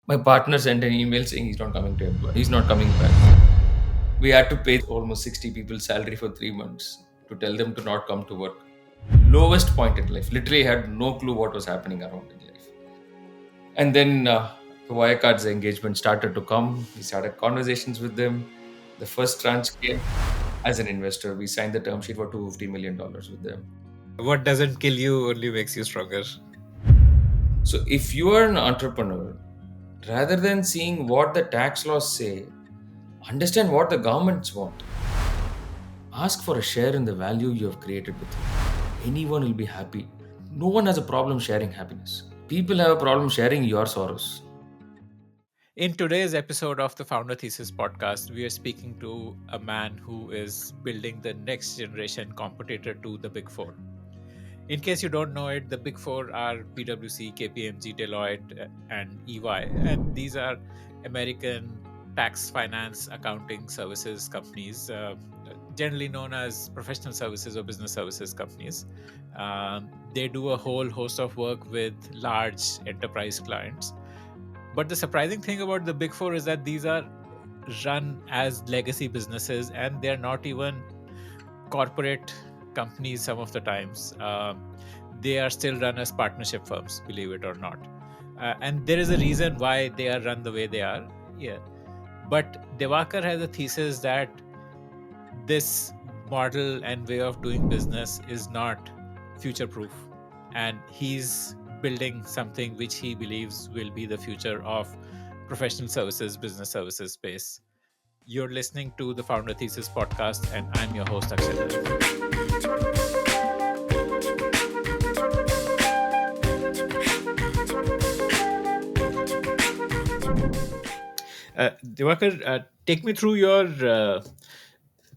My partner sent an email saying he's not coming to employ. He's not coming back. We had to pay almost 60 people's salary for 3 months to tell them to not come to work. Lowest point in life. Literally had no clue what was happening around in life. And then the Wirecard's engagement started to come. We started conversations with them. The first tranche came as an investor. We signed the term sheet for $250 million with them. What doesn't kill you only makes you stronger. So if you are an entrepreneur, rather than seeing what the tax laws say, understand what the governments want. Ask for a share in the value you have created with it. Anyone will be happy. No one has a problem sharing happiness. People have a problem sharing your sorrows. In today's episode of the Founder Thesis podcast, we are speaking to a man who is building the next generation competitor to the Big Four. In case you don't know it, the Big Four are PwC, KPMG, Deloitte, and EY, and these are American tax, finance, accounting services companies, generally known as professional services or business services companies. They do a whole host of work with large enterprise clients. But the surprising thing about the Big Four is that these are run as legacy businesses and they're not even corporate companies some of the times. They are still run as partnership firms, believe it or not. And there is a reason why they are run the way they are. Yeah. But Divakar has a thesis that this model and way of doing business is not future proof. And he's building something which he believes will be the future of professional services, business services space. You're listening to the Founder Thesis podcast, and I'm your host, Akshay Datt. Divakar, take me through your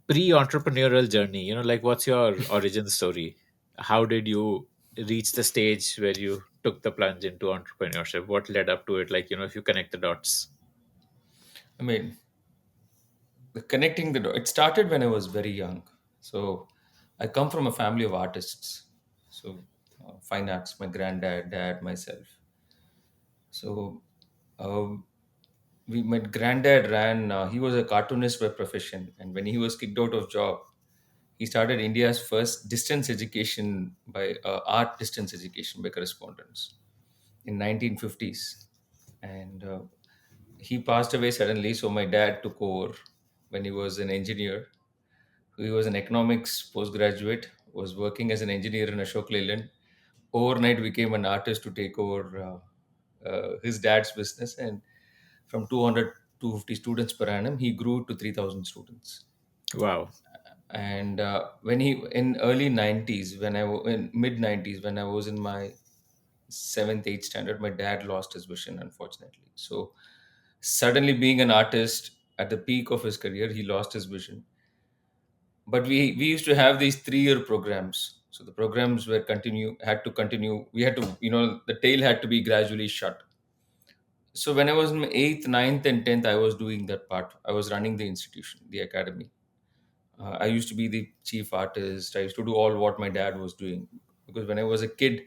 pre-entrepreneurial journey. Like what's your origin story? How did you reach the stage where you took the plunge into entrepreneurship? What led up to it? Like, if you connect the dots. I mean, connecting the dot. It started when I was very young. So I come from a family of artists. So fine arts, my granddad, dad, myself. So uh, my granddad ran, he was a cartoonist by profession. And when he was kicked out of job, he started India's first distance education by art distance education by correspondence in 1950s. And he passed away suddenly. So my dad took over when he was an engineer. He was an economics postgraduate, was working as an engineer in Ashok Leyland. Overnight became an artist to take over his dad's business. And from 200 to 50 students per annum, he grew to 3,000 students. Wow. And when he in early 90s, in mid 90s, when I was in my seventh, eighth standard, my dad lost his vision, unfortunately. So suddenly, being an artist at the peak of his career, he lost his vision. But we used to have these 3-year programs. So the programs were continue had to continue. We had to, the tail had to be gradually shut. So when I was in my eighth, ninth, and tenth, I was doing that part. I was running the institution, the academy. I used to be the chief artist. I used to do all what my dad was doing because when I was a kid,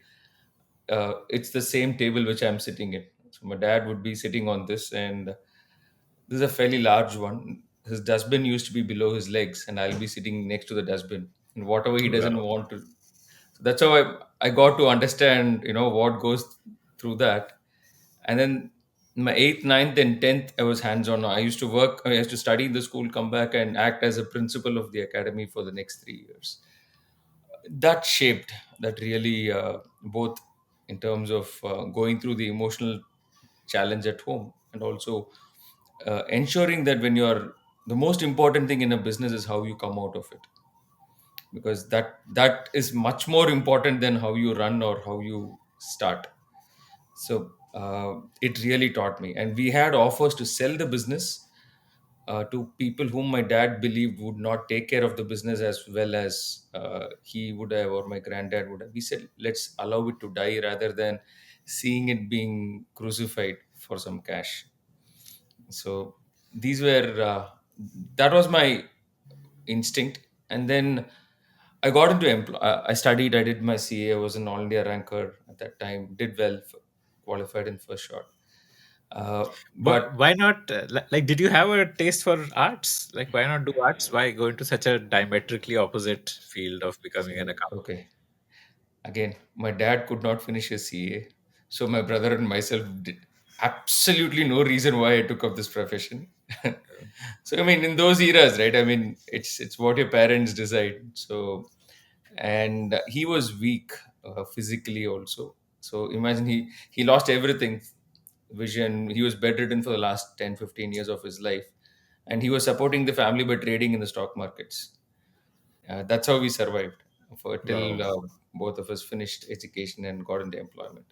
it's the same table which I'm sitting in. So my dad would be sitting on this, and this is a fairly large one. His dustbin used to be below his legs, and I'll be sitting next to the dustbin. And whatever he doesn't Wow. want to, so that's how I got to understand, what goes through that. And then my eighth, ninth, and tenth, I was hands on. I used to work, I used to study in the school, come back and act as a principal of the academy for the next 3 years. That shaped, that really, both in terms of going through the emotional challenge at home and also ensuring that when you're the most important thing in a business is how you come out of it, because that is much more important than how you run or how you start. So it really taught me, and we had offers to sell the business to people whom my dad believed would not take care of the business as well as he would have or my granddad would have. We said, let's allow it to die rather than seeing it being crucified for some cash. So these were that was my instinct. And then I got into I studied, I did my CA, I was an all India ranker at that time, did well, qualified in first shot. But Why not? Like, did you have a taste for arts? Like, why not do arts? Why go into such a diametrically opposite field of becoming an accountant? okay, again, my dad could not finish his CA, so my brother and myself did absolutely no reason why I took up this profession. So I mean, in those eras, right? I mean, it's what your parents decide. So, and he was weak physically also. So imagine he lost everything, vision. He was bedridden for the last 10, 15 years of his life, and he was supporting the family by trading in the stock markets. That's how we survived for till Wow. both of us finished education and got into employment.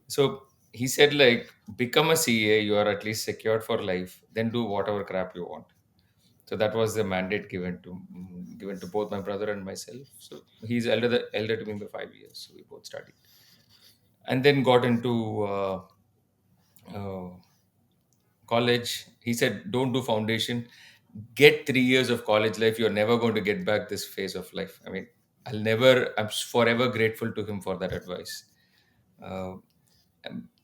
So he said, like, become a CA, you are at least secured for life. Then do whatever crap you want. So that was the mandate given to both my brother and myself. So he's elder to me by 5 years. So we both studied and then got into uh, college. He said, don't do foundation. Get 3 years of college life. You're never going to get back this phase of life. I mean, I'm forever grateful to him for that advice. Uh,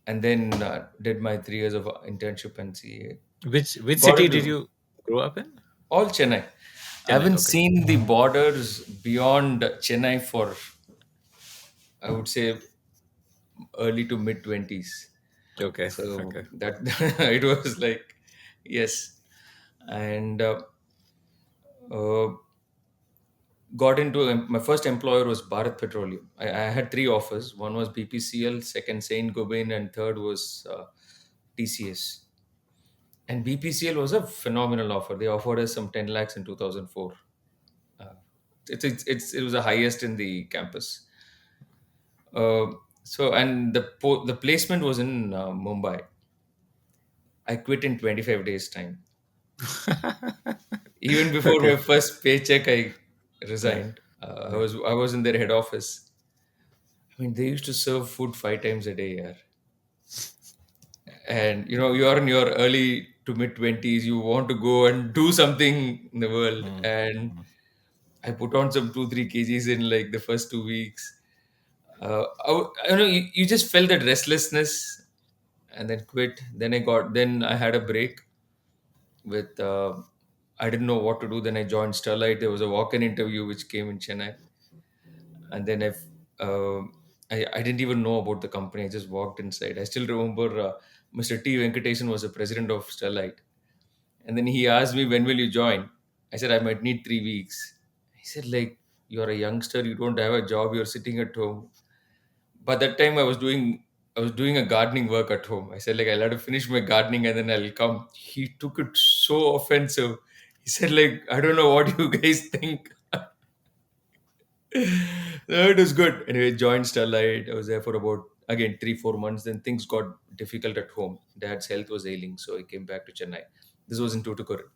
and then did my 3 years of internship and CA. Which Got city did into you grow up in? all Chennai. I Chennai. haven't Okay. seen the borders beyond Chennai for, I would say, early to mid 20s. Okay. So Okay. that it was like, yes. And uh, got into my first employer was Bharat Petroleum. I had three offers. One was BPCL, second Saint Gobain, and third was TCS. And BPCL was a phenomenal offer. They offered us some 10 lakhs in 2004. Uh, it was the highest in the campus. So and the placement was in Mumbai. I quit in 25 days time. Even before Okay. my first paycheck, I Yeah. resigned. Yeah. I was in their head office. I mean, they used to serve food 5 times a day, yeah. And you're in your early to mid 20s. You want to go and do something in the world, Mm, and mm. I put on some 2-3 kgs in like the first 2 weeks. You just felt that restlessness, and then quit. Then I had a break with. I didn't know what to do. Then I joined Sterlite. There was a walk-in interview which came in Chennai, and then uh, I didn't even know about the company. I just walked inside. I still remember Mr. T. Venkatesan was the president of Sterlite, and then he asked me, "When will you join?" I said, "I might need 3 weeks." He said, "Like, you're a youngster. You don't have a job. You're sitting at home." But that time I was doing a gardening work at home. I said, like, I'll have to finish my gardening and then I'll come. He took it so offensive. He said, like, I don't know what you guys think. No, it was good. Anyway, joined Starlight. I was there for about, again, 3-4 months. Then things got difficult at home. Dad's health was ailing, so I came back to Chennai. This was in Tuticorin.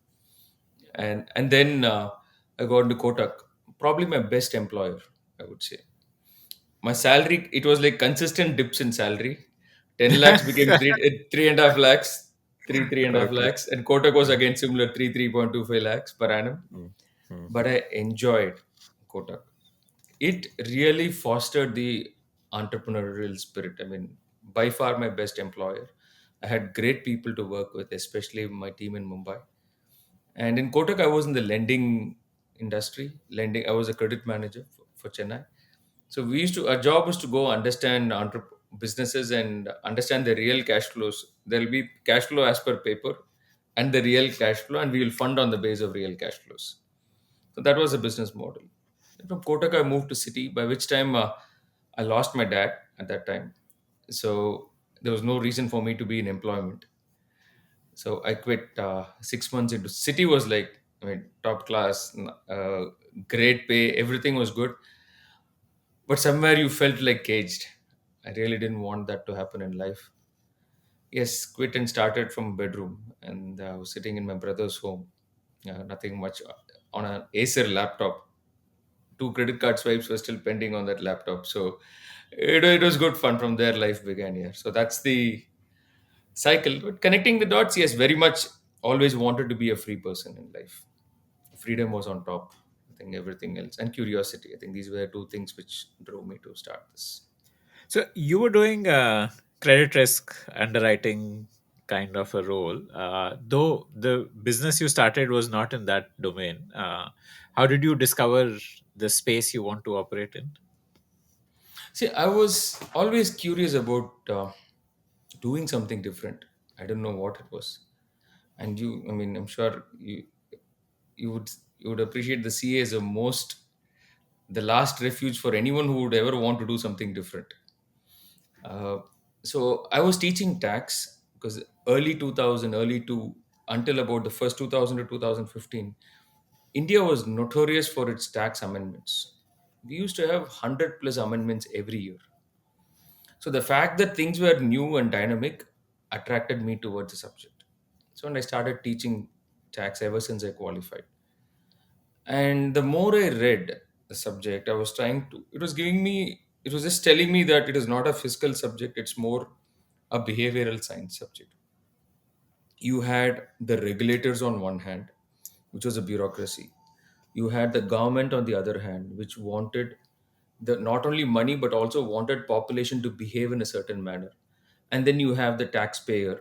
And then I got into Kotak. Probably my best employer, I would say. My salary, it was like consistent dips in salary. 10 lakhs became 3.5 lakhs, three and a half Okay. lakhs. And Kotak was Uh, again similar, 3.25 lakhs per annum. mm, mm, But I enjoyed Kotak. It really fostered the entrepreneurial spirit. I mean, by far my best employer. I had great people to work with, especially my team in Mumbai. And in Kotak, I was in the lending industry. Lending, I was a credit manager for Chennai. So our job was to go understand businesses and understand the real cash flows. There will be cash flow as per paper and the real cash flow, and we will fund on the base of real cash flows. So that was a business model. From Kotak, I moved to City, by which time I lost my dad at that time. So there was no reason for me to be in employment. So I quit 6 months into City was like, I mean, top class, great pay, everything was good. But somewhere you felt like caged. I really didn't want that to happen in life. Yes, quit and started from bedroom, and I was sitting in my brother's home. Nothing much on an Acer laptop. Two credit card swipes were still pending on that laptop. So it was good fun. From there, life began here. So that's the cycle. But connecting the dots, yes, very much always wanted to be a free person in life. Freedom was on top. I think everything else, and curiosity. I think these were two things which drove me to start this. So you were doing credit risk underwriting kind of a role. Though the business you started was not in that domain, how did you discover the space you want to operate in? See, I was always curious about doing something different. I don't know what it was. And you, I mean, I'm sure you would you would appreciate the CA as the last refuge for anyone who would ever want to do something different. Uh, so I was teaching tax because early 2000, early to until about the first 2000 to 2015, India was notorious for its tax amendments. We used to have 100 plus amendments every year. So the fact that things were new and dynamic attracted me towards the subject. So and I started teaching tax ever since I qualified. And the more I read the subject, I was trying to, it was just telling me that it is not a fiscal subject, it's more a behavioral science subject. You had the regulators on one hand, which was a bureaucracy. You had the government on the other hand, which wanted the not only money but also wanted population to behave in a certain manner. And then you have the taxpayer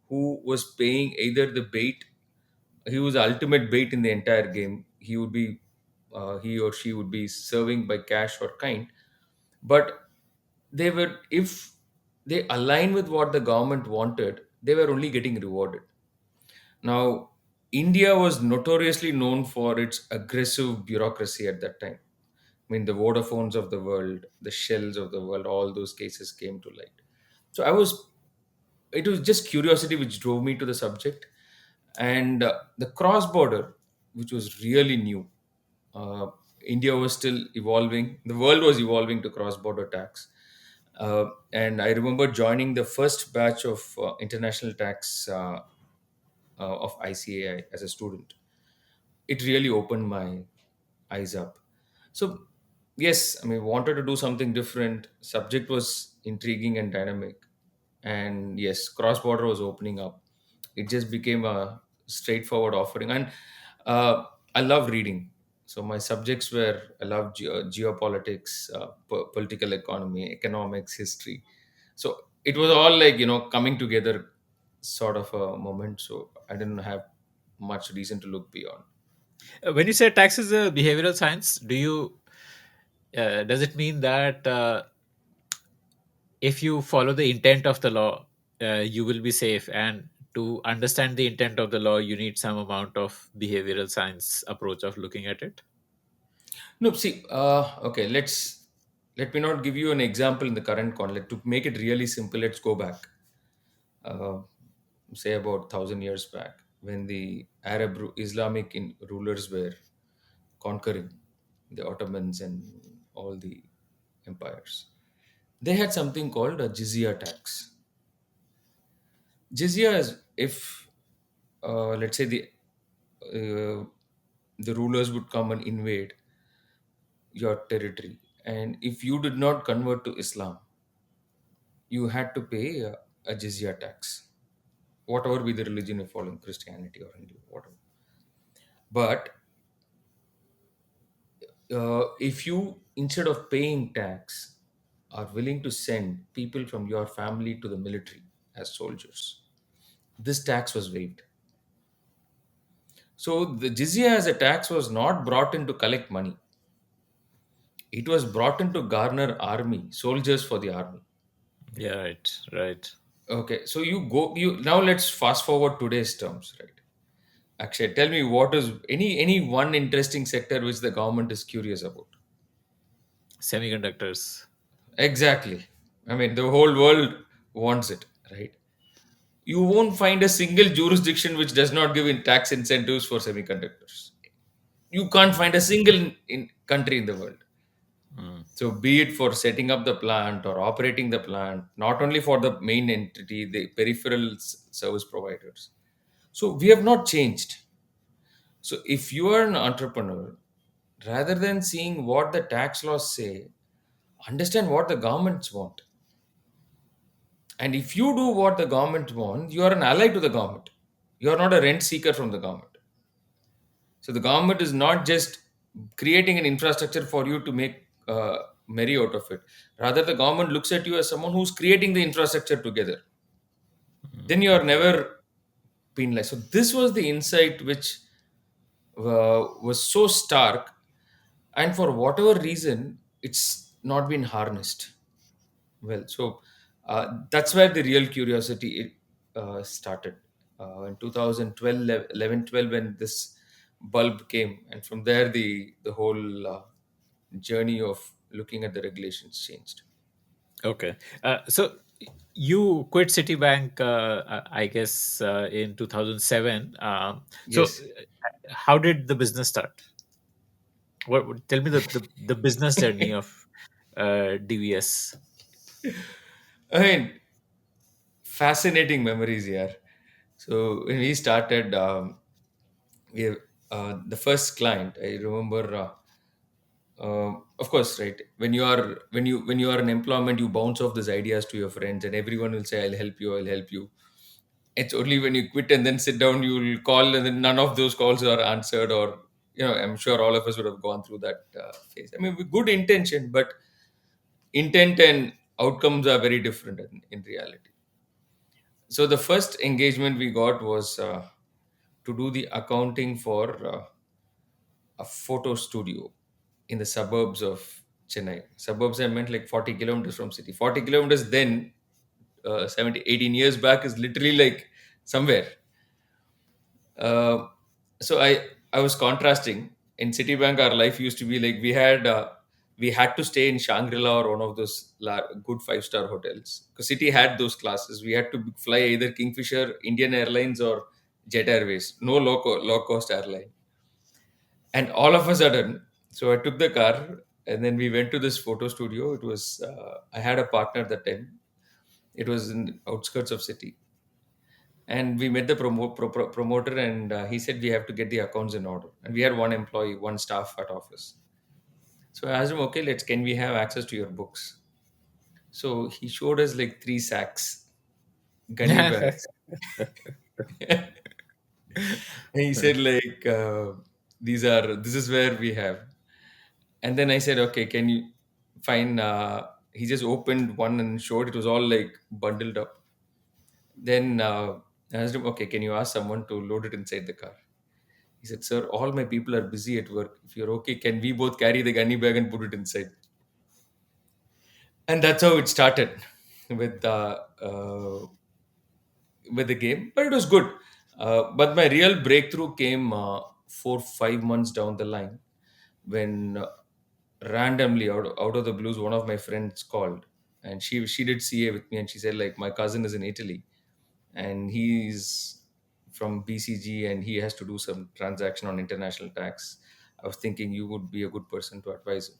who was paying either the bait. He was the ultimate bait in the entire game. He or she would be serving by cash or kind, but they were if they align with what the government wanted, they were only getting rewarded. Now, India was notoriously known for its aggressive bureaucracy at that time. I mean, the Vodafones of the world, the Shells of the world, all those cases came to light. So it was just curiosity which drove me to the subject. And the cross border, which was really new. Uh, India was still evolving, the world was evolving to cross border tax. And I remember joining the first batch of international tax of ICAI as a student. It really opened my eyes up. So, yes, I mean, wanted to do something different. Subject was intriguing and dynamic, and yes, cross border was opening up. It just became a straightforward offering, and uh, I love reading. So my subjects were I love geopolitics, political economy, economics, history. So it was all like coming together, sort of a moment. So I didn't have much reason to look beyond. When you say tax is a behavioral science, does it mean that if you follow the intent of the law, you will be safe? And to understand the intent of the law, you need some amount of behavioral science approach of looking at it. No, see, okay, let me not give you an example in the current context. To make it really simple, let's go back, uh, say about 1,000 years back, when the Islamic rulers were conquering the Ottomans and all the empires. They had something called a jizya tax. Jizya is if, let's say, the rulers would come and invade your territory, and if you did not convert to Islam, you had to pay a jizya tax, whatever be the religion you follow, Christianity or Hindu, whatever. But if you, instead of paying tax, are willing to send people from your family to the military as soldiers, this tax was waived. So the jizya as a tax was not brought in to collect money. It was brought in to garner army, soldiers for the army. Yeah, right, right. Okay, so you now let's fast forward today's terms, right? Akshay, tell me what is any one interesting sector which the government is curious about. Semiconductors. Exactly. I mean, the whole world wants it, right? You won't find a single jurisdiction which does not give in tax incentives for semiconductors. You can't find a single country in the world. Mm. So, be it for setting up the plant or operating the plant, not only for the main entity, the peripheral service providers. So, we have not changed. So, if you are an entrepreneur, rather than seeing what the tax laws say, understand what the governments want. And if you do what the government wants, you are an ally to the government. You are not a rent seeker from the government. So the government is not just creating an infrastructure for you to make merry out of it. Rather, the government looks at you as someone who's creating the infrastructure together. then you are never penalized. So this was the insight which was so stark, and for whatever reason, it's not been harnessed well. So that's where the real curiosity started in 2012, 11, 12, when this bulb came, and from there the whole journey of looking at the regulations changed. Okay. So you quit Citibank, I guess, in 2007. So Yes. how did the business start? Tell me the business journey of DVS. I mean, fascinating memories here. So when we started, we the first client I remember. Of course, right. When you are in employment, you bounce off these ideas to your friends, and everyone will say, "I'll help you. I'll help you." It's only when you quit and then sit down, you'll call, and then none of those calls are answered. Or I'm sure all of us would have gone through that phase. I mean, with good intention, but intent and outcomes are very different in reality. So the first engagement we got was to do the accounting for a photo studio in the suburbs of Chennai. Suburbs, I meant like 40 kilometers from city. 40 kilometers then, 17, 18 years back, is literally like somewhere. Uh, so I was contrasting. In Citibank, our life used to be like we had to stay in Shangri-La or one of those good five-star hotels. Because City had those classes. We had to fly either Kingfisher, Indian Airlines, or Jet Airways. No low cost airline. And all of a sudden, so I took the car and then we went to this photo studio. It was I had a partner at that time. It was in outskirts of city, and we met the promoter, and he said we have to get the accounts in order, and we had one employee, one staff at office. So I asked him, okay, let's can we have access to your books? So he showed us like three sacks, gunny bags. And he said like this is where we have. And then I said, okay, can you find? He just opened one and showed it was all like bundled up. Then I asked him, okay, can you ask someone to load it inside the car? He said, sir, all my people are busy at work. If you're okay, can we both carry the gunny bag and put it inside? And that's how it started with with the game. But it was good. But my real breakthrough came 4 5 months down the line when randomly out of the blues, one of my friends called, and she did CA with me, and she said like my cousin is in Italy and he's from BCG and he has to do some transaction on international tax. I was thinking you would be a good person to advise him.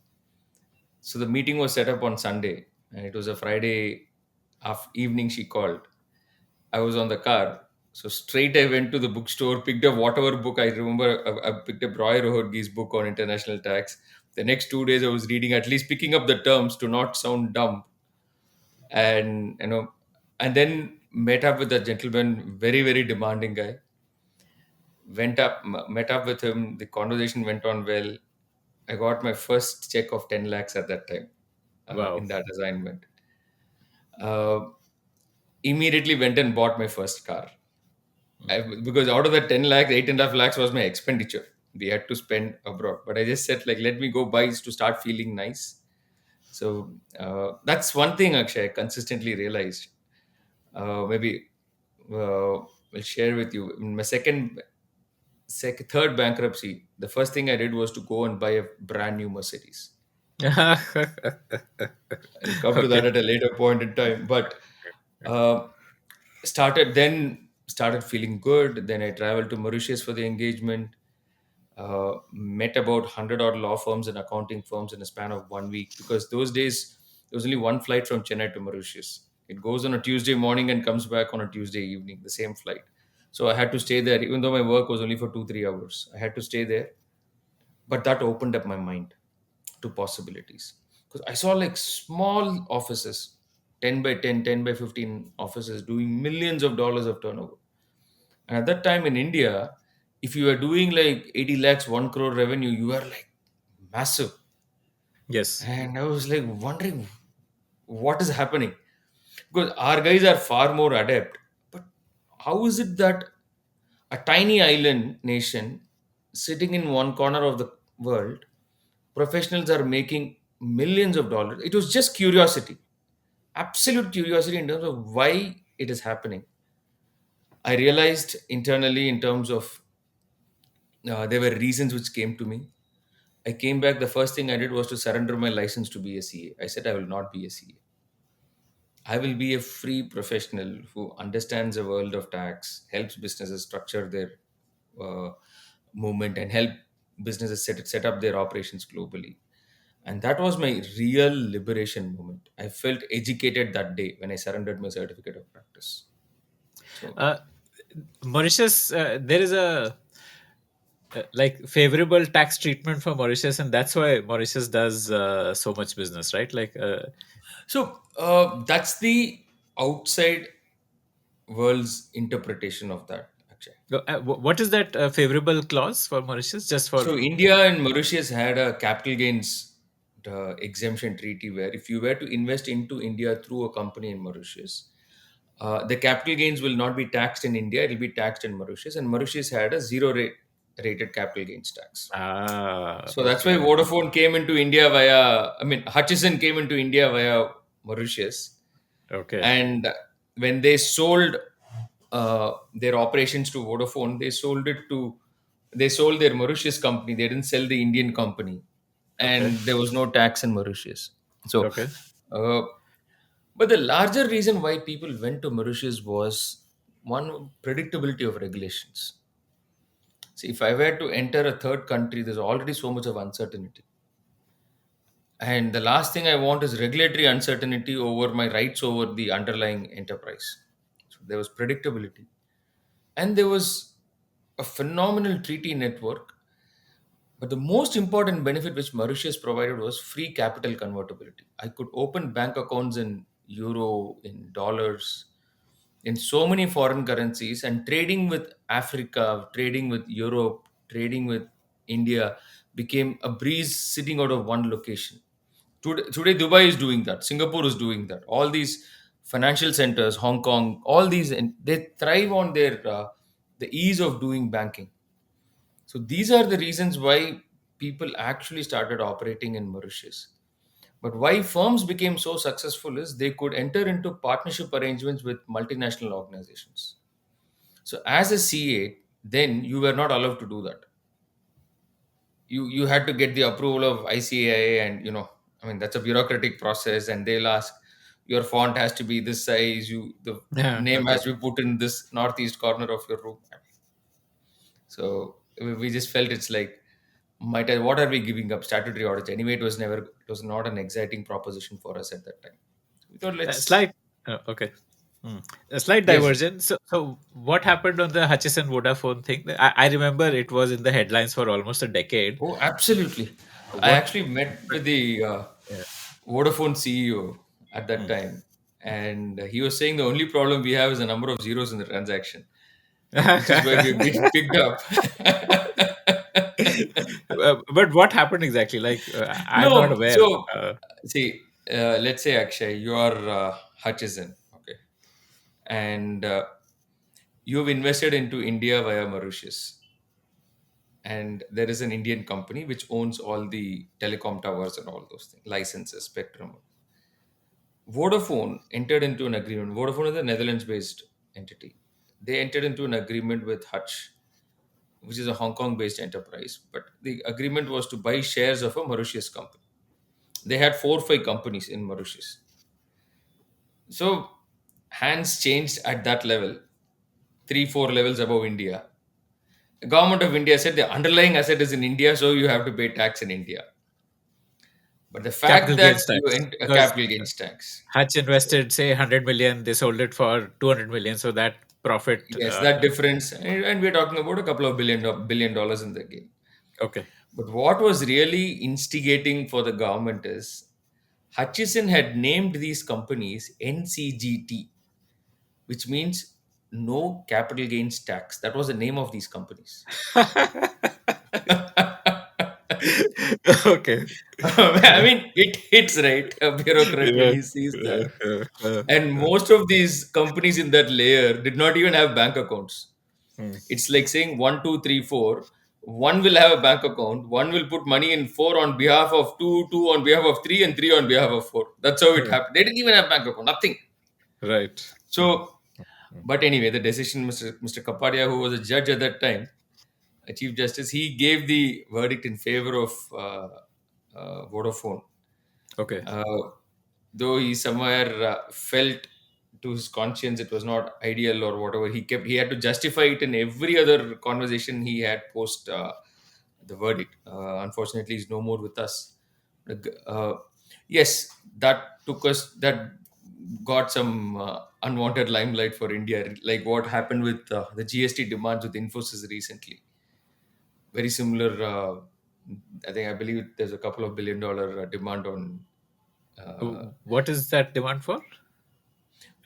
So the meeting was set up on Sunday, and it was a Friday evening. She called. I was on the car. So straight I went to the bookstore, picked up whatever book I remember. I picked up Roy Rohodgi's book on international tax. The next 2 days I was reading, at least picking up the terms to not sound dumb. And and then met up with a gentleman, very, very demanding guy. Met up with him. The conversation went on well. I got my first check of 10 lakhs at that time Wow. in that assignment. Uh, Immediately went and bought my first car. Because out of that 10 lakhs, 8.5 lakhs was my expenditure. We had to spend abroad. But I just said, like, let me go buy to start feeling nice. So that's one thing, Akshay, I consistently realized. Maybe I'll share with you. In my third bankruptcy, the first thing I did was to go and buy a brand new Mercedes. I'll come to that Okay. at a later point in time. But uh, started feeling good. Then I traveled to Mauritius for the engagement. Met about 100 odd law firms and accounting firms in a span of 1 week, because those days there was only one flight from Chennai to Mauritius. It goes on a Tuesday morning and comes back on a Tuesday evening, the same flight. So I had to stay there, even though my work was only for 2 3 hours. I had to stay there, but that opened up my mind to possibilities, because I saw like small offices, 10 by 10, 10 by 15 offices doing millions of dollars of turnover. And at that time in India, if you were doing like 80 lakhs, 1 crore revenue, you were like massive. Yes. And I was like wondering what is happening, because our guys are far more adept. But how is it that a tiny island nation sitting in one corner of the world, professionals are making millions of dollars? It was just curiosity, absolute curiosity in terms of why it is happening. I realized internally in terms of there were reasons which came to me. I came back. The first thing I did was to surrender my license to be a CA. I said I will not be a CA. I will be a free professional who understands the world of tax, helps businesses structure their uh, movement, and help businesses set up their operations globally. And that was my real liberation moment. I felt educated that day when I surrendered my certificate of practice. So, Uh, Mauritius, there is a like favorable tax treatment for Mauritius, and that's why Mauritius does so much business, right? that's the outside world's interpretation of that, actually. What is that favorable clause for Mauritius? Just for So India and Mauritius had a capital gains exemption treaty where if you were to invest into India through a company in Mauritius, the capital gains will not be taxed in India; it will be taxed in Mauritius, and Mauritius had a zero rate rated capital gains tax. So that's why okay, Vodafone came into India via. I mean, Hutchison came into India via Mauritius, okay, and when they sold their operations to Vodafone, they sold their Mauritius company. They didn't sell the Indian company, okay, and there was no tax in Mauritius. So, okay. uh, but the larger reason why people went to Mauritius was one, predictability of regulations. See, if I were to enter a third country, there's already so much of uncertainty. And the last thing I want is regulatory uncertainty over my rights over the underlying enterprise. So there was predictability. And there was a phenomenal treaty network. But the most important benefit which Mauritius provided was free capital convertibility. I could open bank accounts in euro, in dollars, in so many foreign currencies, and trading with Africa, trading with Europe, trading with India became a breeze sitting out of one location. Today Dubai is doing that, Singapore is doing that. All these financial centers, Hong Kong, all these, and they thrive on their the ease of doing banking. So these are the reasons why people actually started operating in Mauritius. But why firms became so successful is they could enter into partnership arrangements with multinational organizations. So as a CA, then you were not allowed to do that. You had to get the approval of ICAI, and I mean that's a bureaucratic process, and they'll ask your font has to be this size, the Yeah, name okay. has to be put in this northeast corner of your room. So we just felt it's like, what are we giving up statutory audits anyway? It was not an exciting proposition for us at that time. So we thought, let's. Slight, okay. Hmm. A slight Yes. diversion. So what happened on the Hutchison Vodafone thing? I remember it was in the headlines for almost a decade. Oh, absolutely. I What? actually met with the Yeah. Vodafone CEO at that Hmm. time, and he was saying the only problem we have is the number of zeros in the transaction, which is why we've been picked up. But what happened exactly? I'm not No, aware. so see, let's say Akshay, you are Hutchison, okay, and you've invested into India via Mauritius, and there is an Indian company which owns all the telecom towers and all those things, licenses, spectrum. Vodafone entered into an agreement. Vodafone is a Netherlands-based entity. They entered into an agreement with Hutch, which is a Hong Kong-based enterprise. But the agreement was to buy shares of a Mauritius company. They had 4 or 5 companies in Mauritius. So hands changed at that level, 3 4 levels above India. The government of India said the underlying asset is in India, so you have to pay tax in India. But the fact Capital that gains you tax, a because capital gains tax. Hutch So invested say 100 million, they sold it for 200 million, so that profit. yes, that difference, and we're talking about a couple of billion dollars in the game. Okay. But what was really instigating for the government is Hutchison had named these companies NCGT, which means no capital gains tax. That was the name of these companies. Okay. I mean, it hits, right, a bureaucrat when Yeah. he sees that. Uh, And most of these companies in that layer did not even have bank accounts. hmm. It's like saying one, two, three, four. One will have a bank account. One will put money in four on behalf of two, two on behalf of three, and three on behalf of four. That's how it Hmm. happened. They didn't even have bank account. Nothing. Right. Hmm. So, but anyway, the decision, Mr. Kapadia, who was a judge at that time, a Chief Justice, he gave the verdict in favor of Vodafone. Okay. Uh, though he somewhere felt to his conscience it was not ideal or whatever, he had to justify it in every other conversation he had post the verdict. Unfortunately, he's no more with us. Yes, that got some unwanted limelight for India, like what happened with the GST demands with Infosys recently. Very similar. I believe there's a couple of $1 billion demand on. Uh, What is that demand for?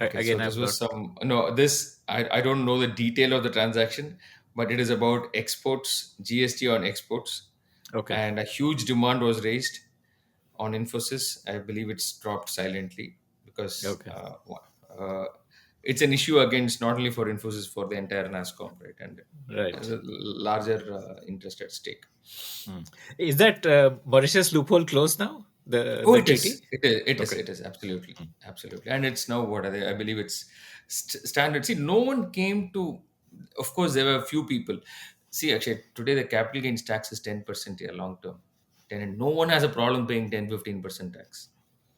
Okay, so Again, this I've was not. some no. This I don't know the detail of the transaction, but it is about exports, GST on exports, Okay. and a huge demand was raised on Infosys. I believe it's dropped silently because Okay. it's an issue against not only for Infosys, for the entire NASCOM, right, and Right. a larger interest at stake. Hmm. Is that Mauritius loophole closed now? Oh, The it is. treaty? It is. It is. Okay. It is absolutely, absolutely, and it's now what I believe it's standard. See, no one came to. Of course, there were a few people. See, actually, today the capital gains tax is 10% here, long term. And no one has a problem paying 10-15% tax.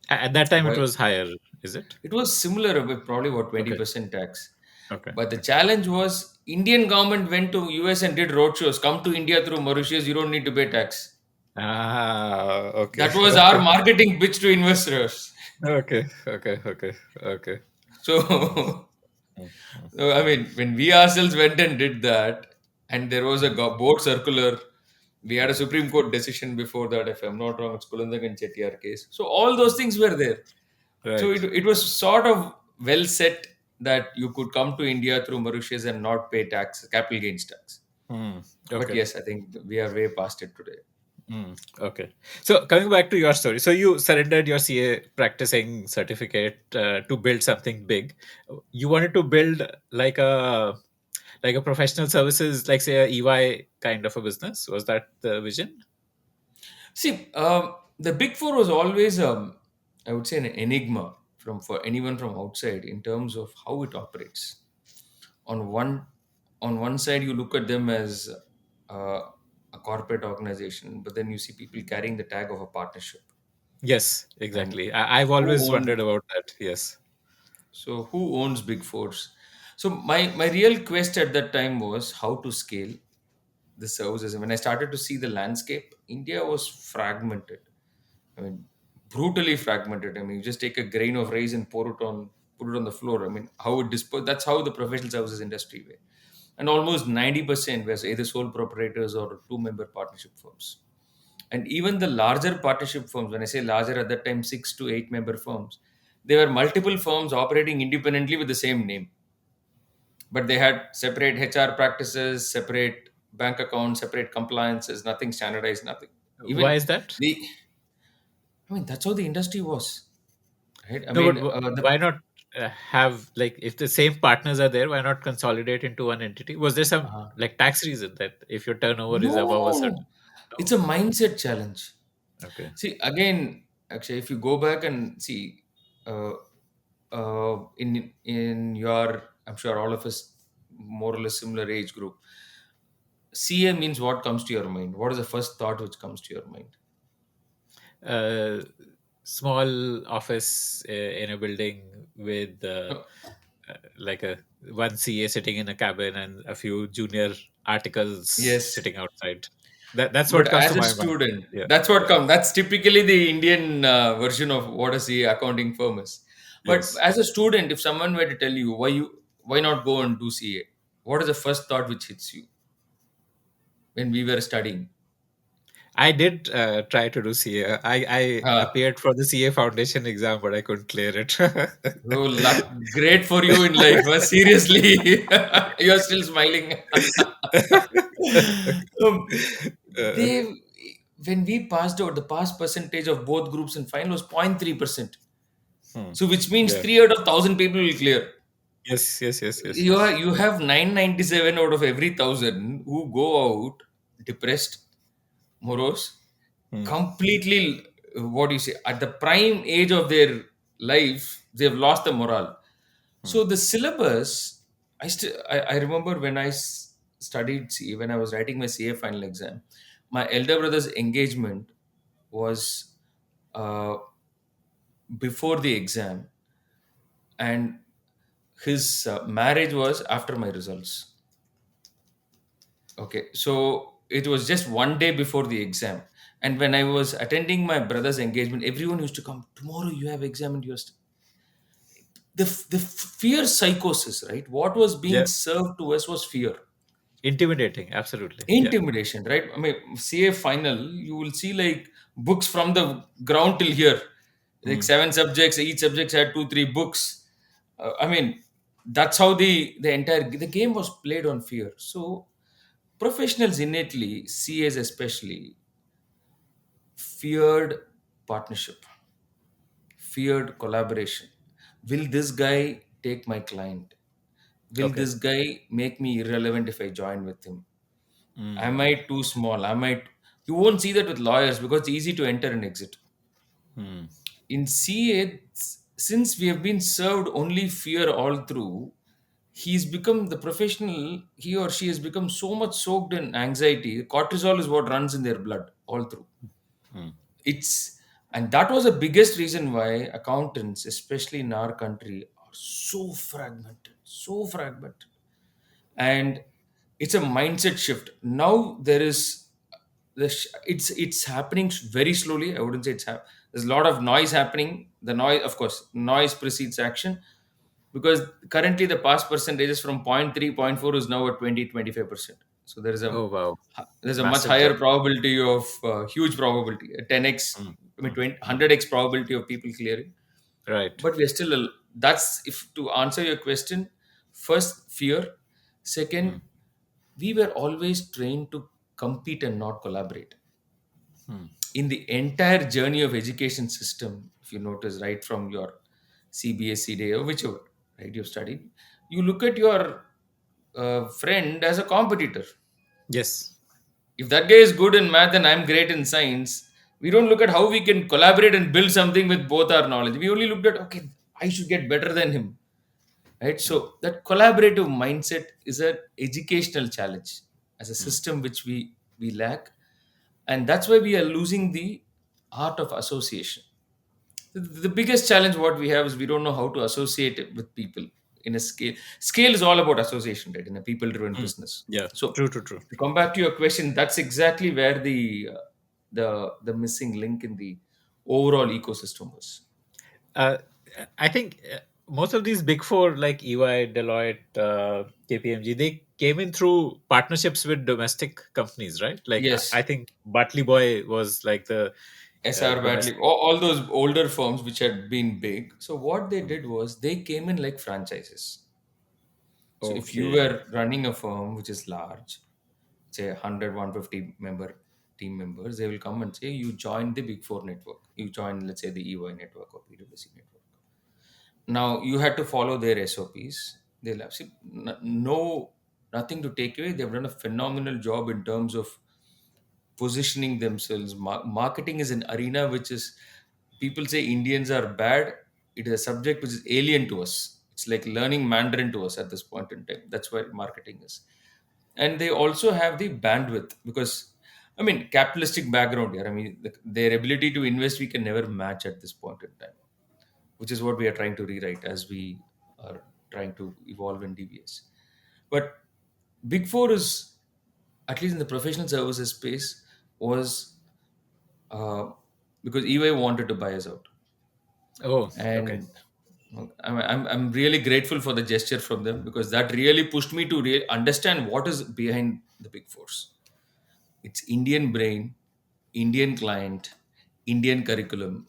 At that time, it Why? was higher. Is it? It was similar with probably about Okay. 20% tax. Okay. But the Okay. challenge was Indian government went to US and did roadshows. Come to India through Mauritius, you don't need to pay tax. Ah. Okay. That was our Okay. marketing pitch to investors. Okay. Okay. Okay. Okay. Hmm. So, Hmm. Hmm. so, I mean, when we ourselves went and did that, and there was a board circular, we had a Hmm. Supreme Court decision before that, if I'm not wrong, it's Kulandak and Chettiar case. So all those things were there. So Right. it was sort of well set that you could come to India through Mauritius and not pay tax, capital gains tax. Hmm. But Okay. yes, I think we are way past it today. Okay. So coming back to your story, so you surrendered your CA practicing certificate to build something big. You wanted to build like a professional services, like say a EY kind of a business. Was that the vision? See, the Big Four was always, I would say, an enigma for anyone from outside in terms of how it operates. On one side, you look at them as uh, a corporate organization, but then you see people carrying the tag of a partnership. Yes, And exactly. I've who always owns wondered about that. Yes. so who owns Big Fours? So my real quest at that time was how to scale the services. And when I started to see the landscape, India was fragmented. I mean, brutally fragmented. I mean, you just take a grain of rice and put it on the floor. I mean, how it dispose. That's how the professional services industry were, and almost 90% was either sole proprietors or two-member partnership firms. And even the larger partnership firms, when I say larger at that time, 6 to 8 member firms, there were multiple firms operating independently with the same name, but they had separate HR practices, separate bank accounts, separate compliances, nothing standardized, nothing. Why Even is that? the, I mean, that's how the industry was, right? I No, mean, but the why not have like if the same partners are there, why not consolidate into one entity? Was there some uh, like tax reason that if your turnover is no, above a no, certain? no. It's No. a mindset challenge. Okay. See, again, actually, if you go back and see, in your, I'm sure all of us more or less similar age group. CA means what comes to your mind? What is the first thought which comes to your mind? uh, Small office in a building with No. like a one CA sitting in a cabin and a few junior articles Yes, sitting outside. That's but what comes to as a my mind. student, Yeah, that's what yeah, comes. That's typically the Indian version of what a CA accounting firm is. But yes. as a student, if someone were to tell you why not go and do CA, what is the first thought which hits you when we were studying? I did try to do CA. I Ah, appeared for the CA foundation exam, but I couldn't clear it. oh, luck, great for you in life. Seriously, you're still smiling. um, Uh, they when we passed out, the pass percentage of both groups in final was 0.3%. Hmm. So which means Yeah. 3 out of 1,000 people will clear. Yes. Yes. Yes. Yes. You have 997 out of every 1,000 who go out depressed, morose, Hmm. completely, what do you say, at the prime age of their life, they've lost the morale. Hmm. So the syllabus, I remember when studied CA, when I was writing my CA final exam, my elder brother's engagement was uh, before the exam, and his marriage was after my results. Okay, so it was just one day before the exam. And when I was attending my brother's engagement, everyone used to come, tomorrow you have exam and the fear psychosis, right? What was being Yeah. served to us was fear. Intimidating. Absolutely. Yeah. Intimidation, right? I mean, CA final, you will see like books from the ground till here, like Hmm. 7 subjects. Each subject had 2 3 books. I mean, that's how the entire the game was played on fear. So professionals innately, CAs especially, feared partnership, feared collaboration. Will this guy take my client? Will Okay. this guy make me irrelevant if I join with him? Am Hmm. I too small? Am I? You won't see that with lawyers because it's easy to enter and exit. Hmm. In CA, since we have been served only fear all through, he's become the professional. He or she has become so much soaked in anxiety. Cortisol is what runs in their blood all through. Hmm. It's and that was the biggest reason why accountants, especially in our country, are so fragmented, and it's a mindset shift. Now there is it's happening very slowly. I wouldn't say there's a lot of noise happening. The noise, of course, noise precedes action, because currently the pass percentage is from 0.3 0.4 is now at 20 25%. So Oh wow. there's a much Massive higher jump. probability of huge probability, a 10x, Hmm. I mean Hmm. 20, Hmm. 100x probability of people clearing. Right. But we're still that's, if to answer your question, first fear, Hmm. second, we were always trained to compete and not collaborate. Hmm. In the entire journey of education system, if you notice, right from your CBSE day or whichever, right, you've studied, you look at your friend as a competitor. Yes. If that guy is good in math and I'm great in science, we don't look at how we can collaborate and build something with both our knowledge. We only looked at, okay, I should get better than him, right? Hmm. So that collaborative mindset is an educational challenge as a Hmm. system which we lack, and that's why we are losing the art of association. The biggest challenge what we have is we don't know how to associate it with people in a scale is all about association, right, in a people driven Hmm. business. Yeah. So True. True. True. to come back to your question, that's exactly where the missing link in the overall ecosystem was. Uh, I think most of these big four, like EY, Deloitte, KPMG, they came in through partnerships with domestic companies, right? Like I Yes, think Bartley Boy was like the SR Badly, domestic. all those older firms which had been big. So what they Hmm. did was they came in like franchises. So if you Okay. were running a firm which is large, say 100 150 member team members, they will come and say you join the big four network, you join, let's say, the EY network or PwC network. Now you had to follow their SOPs. They'll have no, nothing to take away. They've done a phenomenal job in terms of positioning themselves. Marketing is an arena which is, people say Indians are bad. It is a subject which is alien to us. It's like learning Mandarin to us at this point in time. That's where marketing is. And they also have the bandwidth, because I mean capitalistic background here. I mean their ability to invest we can never match at this point in time, which is what we are trying to rewrite as we are trying to evolve in DVS. But Big Four is, at least in the professional services space, was uh, because EY wanted to buy us out, Oh, okay. and I'm really grateful for the gesture from them, because that really pushed me to really understand what is behind the Big Fours. It's Indian brain, Indian client, Indian curriculum,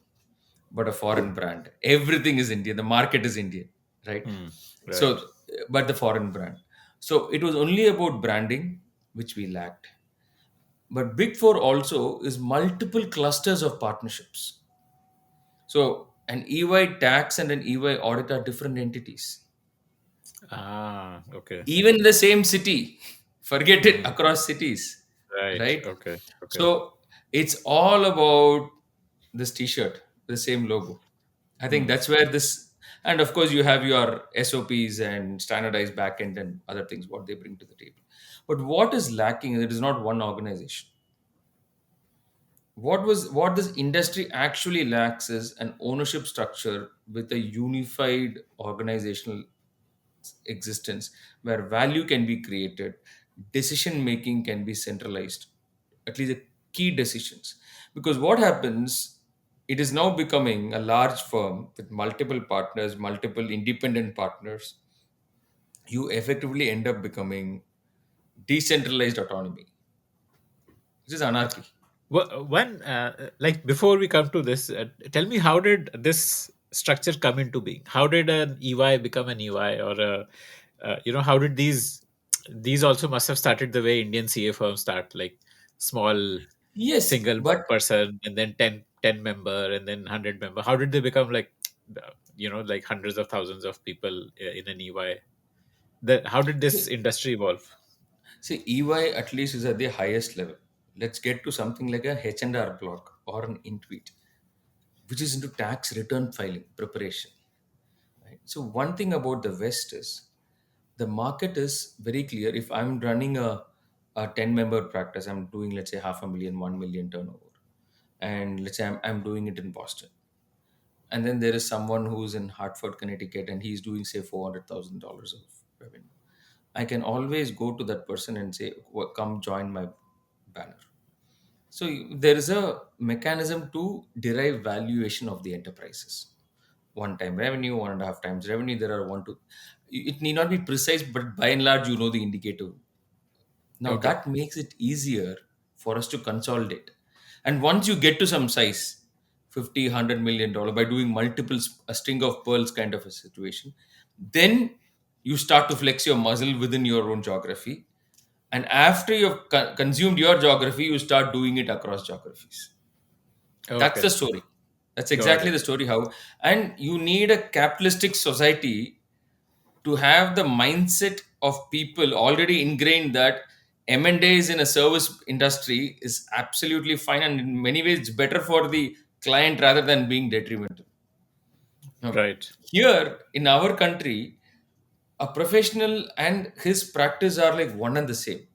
but a foreign brand. Everything is Indian. The market is Indian, right? Hmm. Right. So, but the foreign brand. So it was only about branding, which we lacked. But Big Four also is multiple clusters of partnerships. So an EY tax and an EY audit are different entities. Ah, okay. Even in the same city, forget it, Mm, across cities, right. right? Okay. Okay. So it's all about this T-shirt, the same logo. I think Mm. that's where this, and of course you have your SOPs and standardized backend and other things what they bring to the table. But what is lacking? It is not one organization. What this industry actually lacks is an ownership structure with a unified organizational existence where value can be created, decision making can be centralized, at least the key decisions. Because what happens, it is now becoming a large firm with multiple partners, multiple independent partners. You effectively end up becoming decentralized autonomy, which is anarchy. When, like, before we come to this, tell me, how did this structure come into being? How did an EY become an EY, or how did these also must have started the way Indian CA firms start, like small Yes, single one but person, and then ten member, and then 100 member. How did they become like, like hundreds of thousands of people in an EY? How did this see, industry evolve? see, EY at least is at the highest level. Let's get to something like a H&R block or an Intuit, which is into tax return filing preparation. Right? So one thing about the West is the market is very clear. If I'm running a 10 member practice, I'm doing, let's say, half a million, 1 million turnover. And let's say I'm doing it in Boston. And then there is someone who's in Hartford, Connecticut, and he's doing, say, $400,000 of revenue. I can always go to that person and say, Come join my banner." So there is a mechanism to derive valuation of the enterprises. One time revenue, 1.5 times revenue. There are one, two. It need not be precise, but by and large, you know the indicator. Now Okay. that makes it easier for us to consolidate. And once you get to some size, 50, $100 million by doing multiple, a string of pearls kind of a situation, then you start to flex your muscle within your own geography. And after you've consumed your geography, you start doing it across geographies. That's Okay. the story. That's Got exactly it. the story. How, and you need a capitalistic society to have the mindset of people already ingrained that M&As in a service industry is absolutely fine, and in many ways it's better for the client rather than being detrimental. Now, Right. here in our country, a professional and his practice are like one and the same.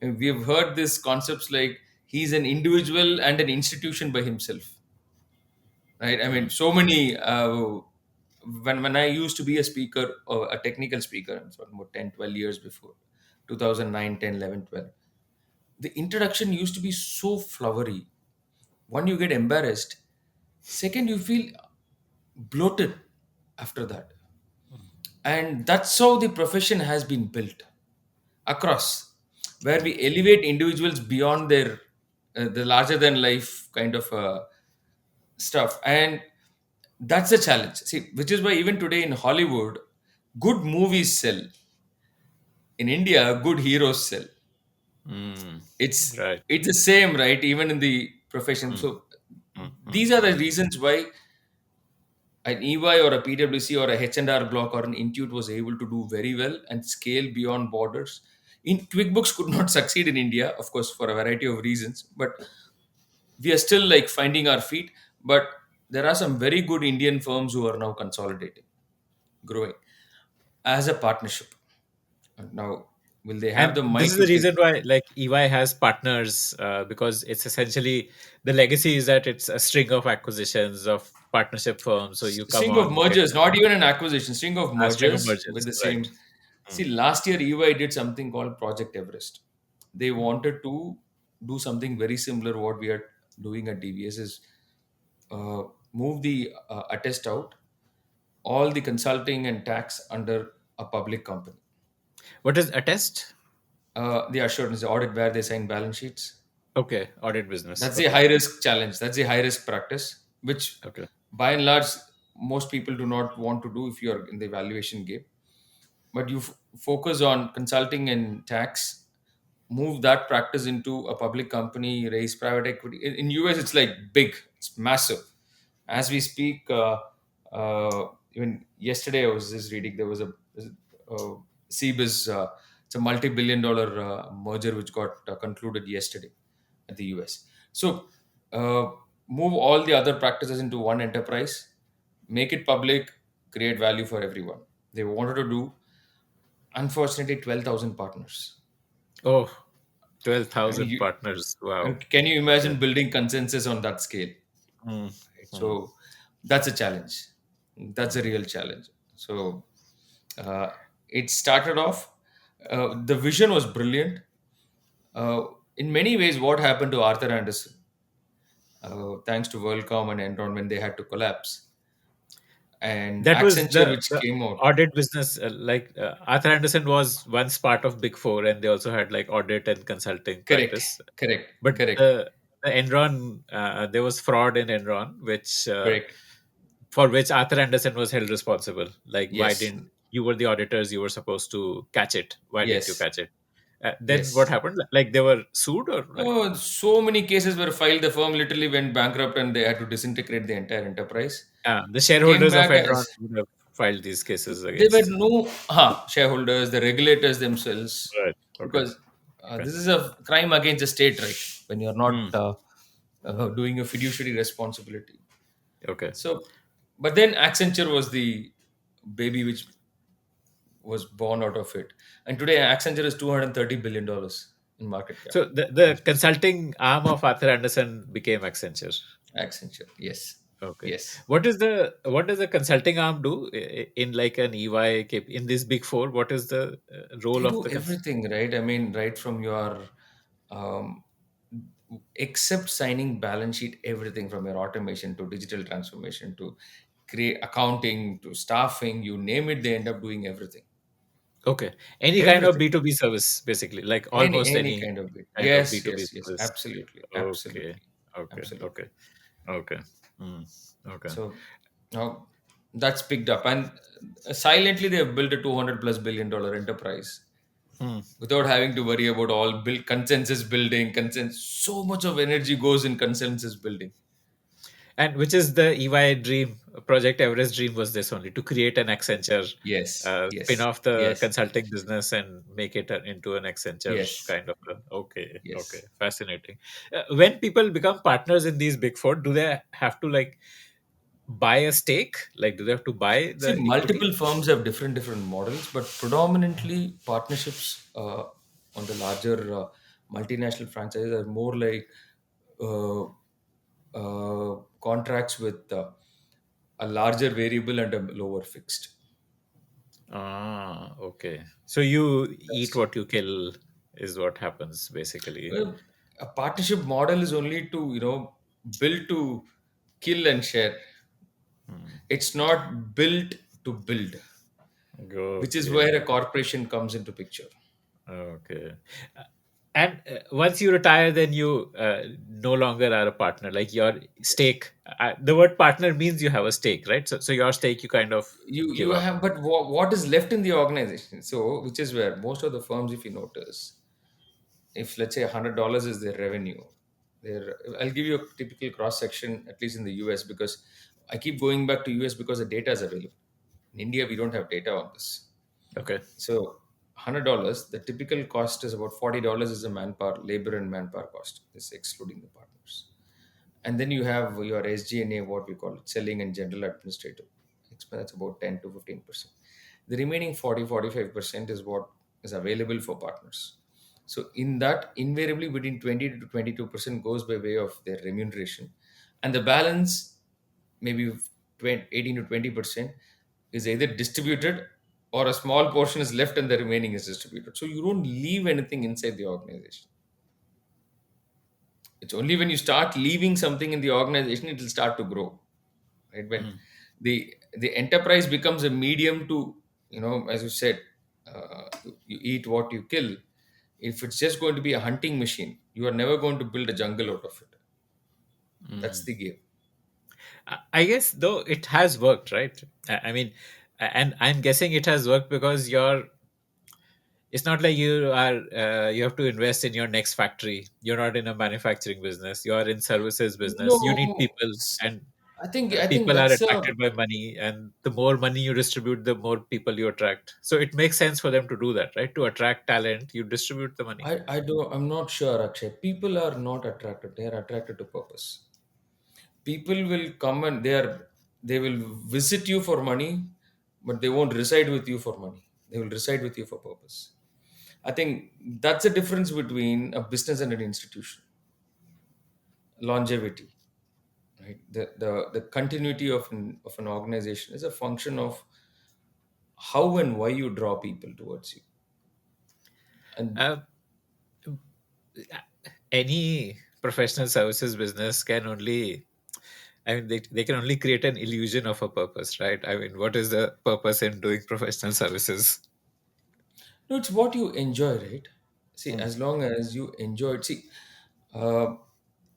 And we have heard these concepts like he's an individual and an institution by himself, right? I mean, Mm. so many. When I used to be a speaker, or a technical speaker, it's about 10, 12 years before, 2009, 10, 11, 12. The introduction used to be so flowery. One, you get embarrassed. Second, you feel bloated after that. And that's how the profession has been built across, where we elevate individuals beyond their the larger than life kind of stuff. And that's a challenge. See, which is why even today in Hollywood, good movies sell. In India, good heroes sell. Mm. It's Right. it's the same, right? Even in the profession. Mm. So Mm. Mm. these are the Mm. reasons why an EY or a PwC or a H&R block or an Intuit was able to do very well and scale beyond borders. In QuickBooks could not succeed in India, of course, for a variety of reasons, but we are still like finding our feet. But there are some very good Indian firms who are now consolidating, growing as a partnership. Now, will they have And the this might is to the take reason why, like, EY has partners, because it's essentially the legacy is that it's a string of acquisitions of partnership firms. So you come string of on, get mergers, not even an acquisition, string of a string of mergers with mergers. the Right. same. See, Mm. last year EY did something called Project Everest. They Mm. wanted to do something very similar. What we are doing at DVS is uh, move the attest out, all the consulting and tax under a public company. What is attest? The assurance, the audit where they sign balance sheets. Okay, audit business. That's a Okay. high risk challenge. That's a high risk practice, which Okay. by and large most people do not want to do if you're in the valuation game. But you focus on consulting and tax, move that practice into a public company, raise private equity. In US, it's like big, it's massive. As we speak, even yesterday I was just reading there was a CBIZ. It's a multi-billion-dollar merger which got concluded yesterday at the US. So uh, move all the other practices into one enterprise, make it public, create value for everyone. They wanted to do, unfortunately, 12,000 partners. Oh, I mean, 12,000 partners. Wow. and can you Okay. imagine building consensus on that scale? Mm, Right? mm, So that's a challenge. That's a mm. real challenge. So uh, it started off. The vision was brilliant. Uh, in many ways, what happened to Arthur Anderson, thanks to WorldCom and Enron when they had to collapse, and That was Accenture, which the came out. audit business. Arthur Anderson was once part of Big Four, and they also had like audit and consulting Correct, practice. correct, But correct, the Enron, there was fraud in Enron, which correct. for which Arthur Anderson was held responsible. Like, why Yes, didn't you were the auditors? You were supposed to catch it. Why didn't you yes, catch it? Then what yes. happened? Like they were sued, or like Oh, so many cases were filed. The firm literally went bankrupt and they had to disintegrate the entire enterprise. the Came shareholders of back Enron as would have filed these cases there were against. no shareholders, the regulators themselves, Right. Okay. because Okay. this is a crime against the state, right? When you're not Hmm. doing a fiduciary responsibility. Okay. So, but then Accenture was the baby which was born out of it. And today, Accenture is $230 billion in market cap. So the consulting arm of Arthur Anderson became Accenture. Accenture, yes, Okay. yes. What does the consulting arm do in like an EY in this Big Four? What is the role They of do the everything, right? I mean, right from your um, except signing balance sheet, everything from your automation to digital transformation to create accounting to staffing, you name it, they end up doing everything. Okay, any kind of Everything. B2B service, basically, like Any almost any any kind of bit. kind of Yes, B2B yes, yes. service. Absolutely. Okay, Absolutely. okay, Absolutely. okay, okay. Mm, okay. So now that's picked up. And silently they have built a 200 plus $1 billion enterprise Hmm. without having to worry about all build consensus building, consensus. So much of energy goes in consensus building. And which is the EY dream, Project Everest dream was this only to create an Accenture, Yes, spin yes, off the yes, consulting business and make it into an Accenture yes, kind of okay, okay, yes. fascinating. When people become partners in these Big Four, do they have to like buy a stake? Like, do they have to buy See, the equity? multiple firms have different models, but predominantly partnerships on the larger multinational franchises are more like uh, contracts with a larger variable and a lower fixed. Ah, okay. So you eat That's what you kill is what happens basically. a partnership model is only to build to kill and share. Hmm. It's not built to build, which is Okay. where a corporation comes into picture. Okay. Uh, And once you retire, then you no longer are a partner. Like your Yes. stake, the word partner means you have a stake, right? So your stake you kind of You give up. have, but what is left in the organization? So, which is where most of the firms, if you notice, if let's say $100 is their revenue, I'll give you a typical cross section, at least in the US, because I keep going back to US because the data is available. In India, we don't have data on this. Okay. So $100, the typical cost is about $40 is the manpower, labor and manpower cost. This is excluding the partners. And then you have your SG&A, what we call it, selling and general administrative expense, about 10 to 15%. The remaining 40-45% is what is available for partners. So in that, invariably between 20 to 22% goes by way of their remuneration. And the balance, maybe 20, 18 to 20%, is either distributed or a small portion is left and the remaining is distributed. So you don't leave anything inside the organization. It's only when you start leaving something in the organization it will start to grow, right? When Mm. the enterprise becomes a medium to, as you said, you eat what you kill. If it's just going to be a hunting machine, you are never going to build a jungle out of it. That's Mm. the game. I guess though it has worked, right? I mean, and I'm guessing it has worked because It's not like you have to invest in your next factory. You're not in a manufacturing business. You are in services business. You need No, people, and I think people are that's attracted by money, and the more money you distribute, the more people you attract. So it makes sense for them to do that, right? To attract talent, you distribute the money. I'm not sure, Akshay. People are not attracted. They are attracted to purpose. People will come and they will visit you for money, but they won't reside with you for money. They will reside with you for purpose. I think that's the difference between a business and an institution. Longevity, right? The continuity of an organization is a function of how and why you draw people towards you. And uh, any professional services business can only, I mean, they can only create an illusion of a purpose, right? I mean, what is the purpose in doing professional services? no, it's what you enjoy, right? See, Hmm. as long as you enjoy it. See, uh,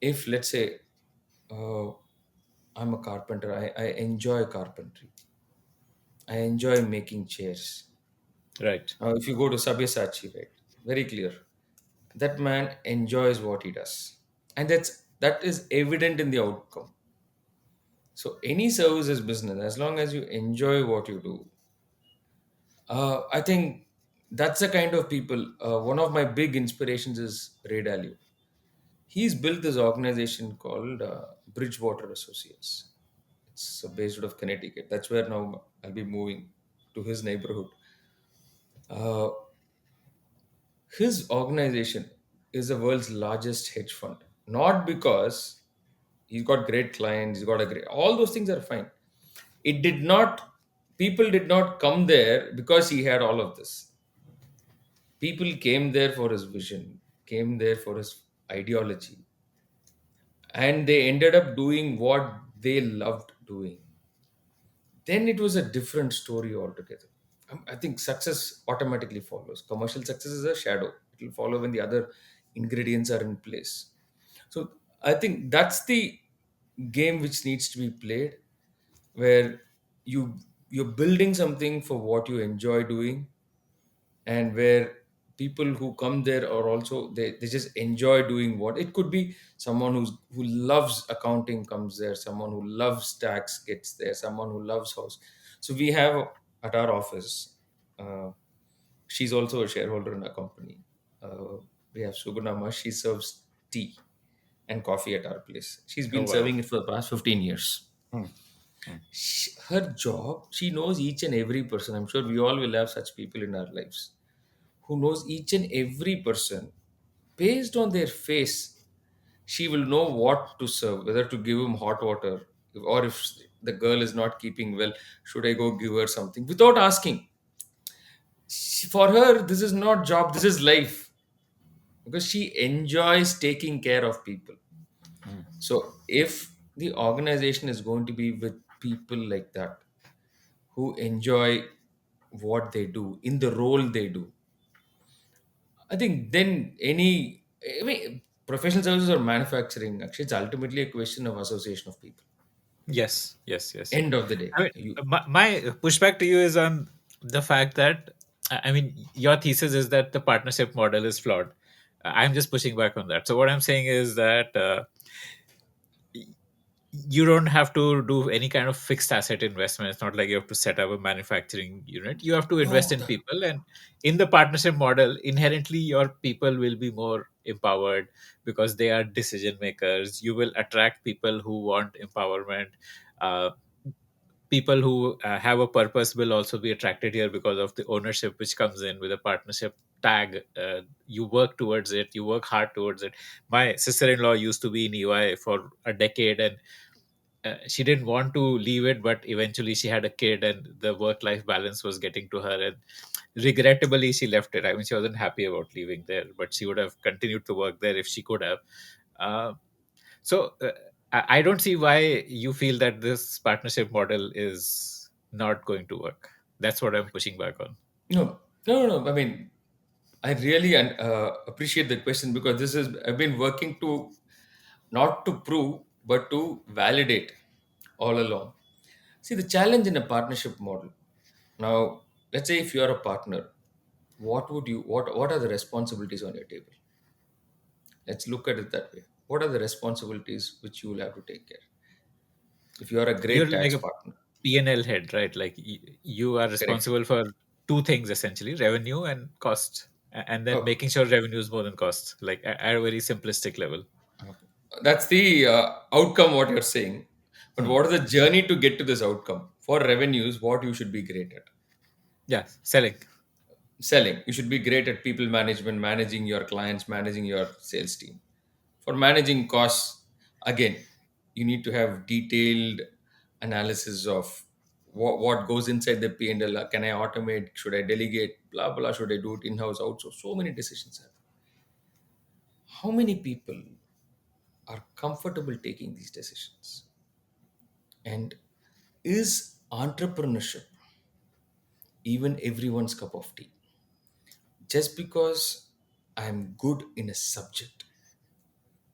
if let's say uh, I'm a carpenter, I enjoy carpentry. I enjoy making chairs. Right. Now, if you go to Sabyasachi, right, very clear. That man enjoys what he does, and that is evident in the outcome. So any service is business as long as you enjoy what you do. I think that's the kind of people. One of my big inspirations is Ray Dalio. He's built this organization called Bridgewater Associates. It's based out of Connecticut. That's where now I'll be moving to his neighborhood. Uh, his organization is the world's largest hedge fund. Not because he's got great clients, he's got a great, all those things are fine. It did not, people did not come there because he had all of this. People came there for his vision, came there for his ideology, and they ended up doing what they loved doing. Then it was a different story altogether. I think success automatically follows. Commercial success is a shadow. It will follow when the other ingredients are in place. So I think that's the game which needs to be played, where you you're building something for what you enjoy doing, and where people who come there are also they just enjoy doing what it could be. Someone who loves accounting comes there, someone who loves tax gets there, someone who loves house. So we have at our office, uh, she's also a shareholder in a company. uh, we have Sugunama. She serves tea and coffee at our place. She's Oh been wow. serving it for the past 15 years. Hmm. Hmm. Her job, she knows each and every person. I'm sure we all will have such people in our lives who knows each and every person. Based on their face, she will know what to serve, whether to give him hot water, or if the girl is not keeping well, should I go give her something without asking. For her, this is not job, this is life, because she enjoys taking care of people. Hmm. So if the organization is going to be with people like that, who enjoy what they do in the role they do, I think then I mean, professional services or manufacturing, actually, it's ultimately a question of association of people. Yes, yes, yes. End of the day, I mean, you my pushback to you is on the fact that, I mean, your thesis is that the partnership model is flawed. I'm just pushing back on that. So what I'm saying is that you don't have to do any kind of fixed asset investment. It's not like you have to set up a manufacturing unit. You have to invest no, in people, and in the partnership model, inherently your people will be more empowered because they are decision makers. You will attract people who want empowerment. uh, People who have a purpose will also be attracted here because of the ownership which comes in with a partnership tag. You work towards it, you work hard towards it. My sister-in-law used to be in EY for a decade, and she didn't want to leave it, but eventually she had a kid and the work life balance was getting to her, and regrettably she left it. I mean, she wasn't happy about leaving there, but she would have continued to work there if she could have. uh, so I don't see why you feel that this partnership model is not going to work. That's what I'm pushing back on. no. I mean, I really appreciate the question, because this is I've been working to not to prove but to validate all along. See, the challenge in a partnership model. Now, let's say if you are a partner, what are the responsibilities on your table? Let's look at it that way. What are the responsibilities which you will have to take care if you are a You're great like tax a partner? P&L head, right? Like you are Correct. responsible for two things essentially: revenue and cost, and then Okay. making sure revenue is more than cost, like at a very simplistic level. Okay. That's the outcome, what you're saying. But Hmm. what is the journey to get to this outcome? For revenues, what you should be great at? Yeah, selling. Selling. You should be great at people management, managing your clients, managing your sales team. For managing costs, again, you need to have detailed analysis of what goes inside the P&L. Can I automate? Should I delegate? Blah, blah. Should I do it in-house, outsource? So many decisions happen. How many people are comfortable taking these decisions? And is entrepreneurship even everyone's cup of tea? Just because I'm good in a subject,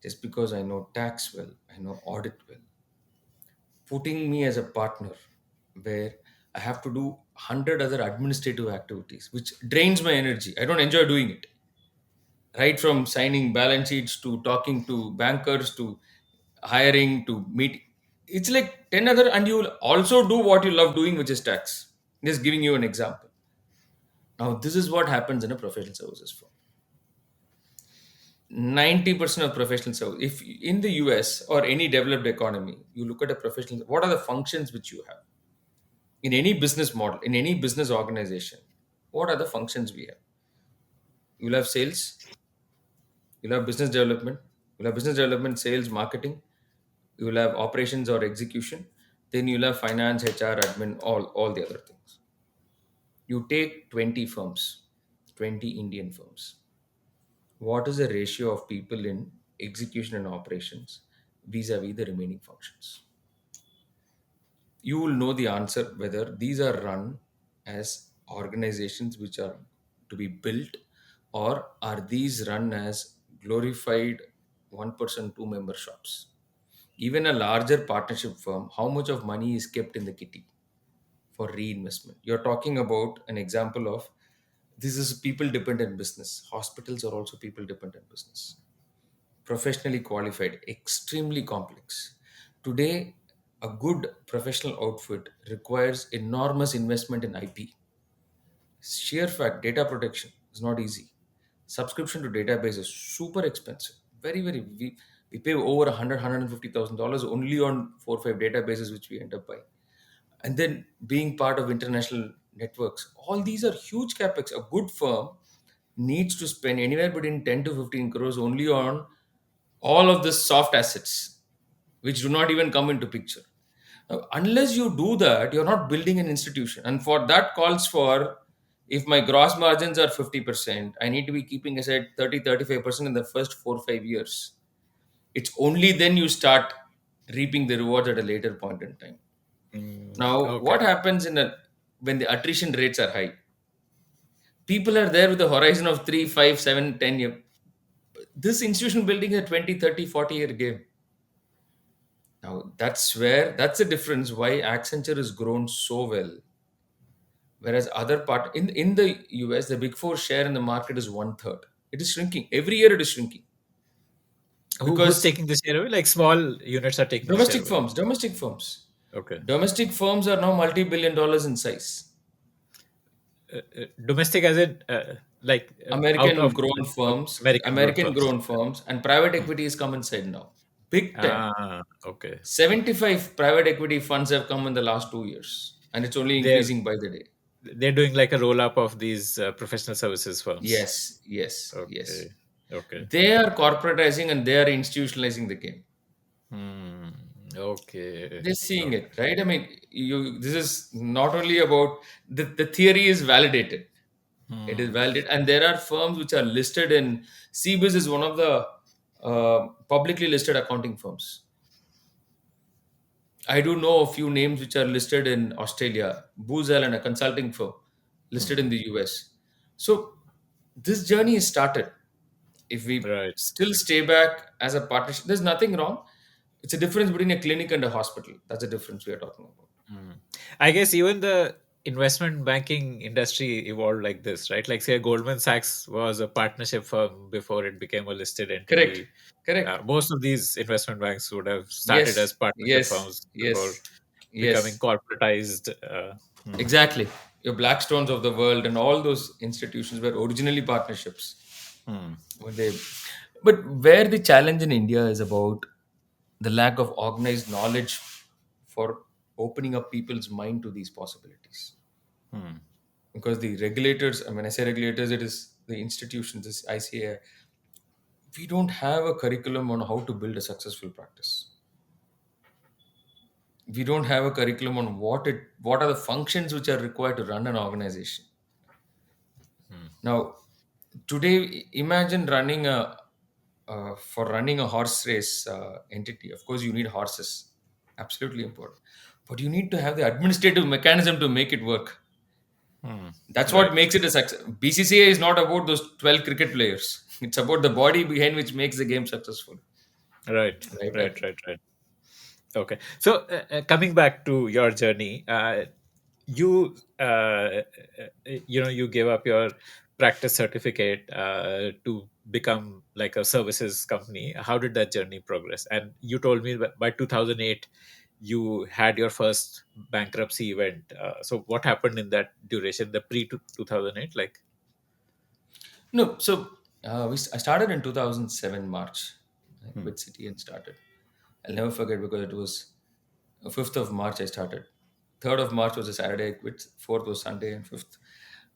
just because I know tax well, I know audit well, putting me as a partner where I have to do 100 other administrative activities, which drains my energy. I don't enjoy doing it. Right from signing balance sheets to talking to bankers to hiring to meet. It's like 10 other, and you will also do what you love doing, which is tax. Just giving you an example. Now, this is what happens in a professional services firm. 90% of professional service, if in the US or any developed economy, you look at a professional, what are the functions which you have? In any business model, in any business organization, what are the functions we have? You'll have sales, you'll have business development, sales, marketing, you will have operations or execution, then you'll have finance, HR, admin, all the other things. You take 20 firms, 20 Indian firms. What is the ratio of people in execution and operations vis-a-vis the remaining functions? You will know the answer whether these are run as organizations which are to be built, or are these run as glorified one person, two member shops. Even a larger partnership firm, how much of money is kept in the kitty for reinvestment? You're talking about an example of this is people dependent business. Hospitals are also people dependent business. Professionally qualified, extremely complex. Today, a good professional outfit requires enormous investment in IP. Sheer fact, data protection is not easy. Subscription to database is super expensive. Very, very. We pay over 150,000 dollars only on 4 or 5 databases which we end up buying. And then being part of international networks. All these are huge capex. A good firm needs to spend anywhere between 10 to 15 crores only on all of the soft assets which do not even come into picture. Now, unless you do that, you're not building an institution, and for that calls for, if my gross margins are 50%, I need to be keeping aside 30 35% in the first 4 or 5 years. It's only then you start reaping the rewards at a later point in time. Now, Okay. what happens when the attrition rates are high? People are there with a horizon of 3 5 7 10 year. This institution building is a 20 30 40 year game. Now that's the difference why Accenture has grown so well, whereas other part in the US, the big four share in the market is one third. It is shrinking every year. It is shrinking Who's because taking the share away? Like small units are taking the share away. domestic firms, Okay. domestic firms are now multi-billion-dollars in size. Domestic as in out American of grown firms, American growth American firms. grown firms, and private Hmm. equity has come inside now, big time. Okay. 75 private equity funds have come in the last 2 years, and it's only They're increasing by the day. they're doing like a roll up of these professional services firms. Yes, yes, Okay. yes. Okay. They are corporatizing and they are institutionalizing the game. Hmm. Okay. They're seeing Okay. it, right? I mean, you. This is not only about the theory is validated. It is Hmm. validated, and there are firms which are listed in CBIZ is one of the publicly listed accounting firms. I do know a few names which are listed in Australia, Booz Allen, a consulting firm, listed Hmm. in the US. So this journey is started. If we Right. still stay back as a partnership, there's nothing wrong. It's a difference between a clinic and a hospital. That's the difference we are talking about. Hmm. I guess even the investment banking industry evolved like this, right? Like, say, Goldman Sachs was a partnership firm before it became a listed Correct. entity. Correct. Most of these investment banks would have started as Yes. partnership Yes. firms before Yes. becoming Yes. corporatized. Exactly. Your Blackstones of the world and all those institutions were originally partnerships. Hmm, When they, but where the challenge in India is about the lack of organized knowledge for opening up people's mind to these possibilities. hmm, Because the regulators, I mean, I say regulators, it is the institutions, this ICA, we don't have a curriculum on how to build a successful practice. We don't have a curriculum on what are the functions which are required to run an organization. hmm, Now, today, imagine running a for running a horse race entity. Of course, you need horses, absolutely important, but you need to have the administrative mechanism to make it work. hmm. That's what Right, makes it a success. BCCA is not about those 12 cricket players. It's about the body behind which makes the game successful. right, Right? right, right, right. Okay. So, coming back to your journey, you you gave up your practice certificate to become like a services company. How did that journey progress? And you told me that by 2008 you had your first bankruptcy event. So what happened in that duration, the pre 2008? Like, No, so I started in 2007 March. I hmm, quit City and started. I'll never forget because it was 5th of March I started. 3rd of March was a Saturday I quit. 4th was Sunday and 5th.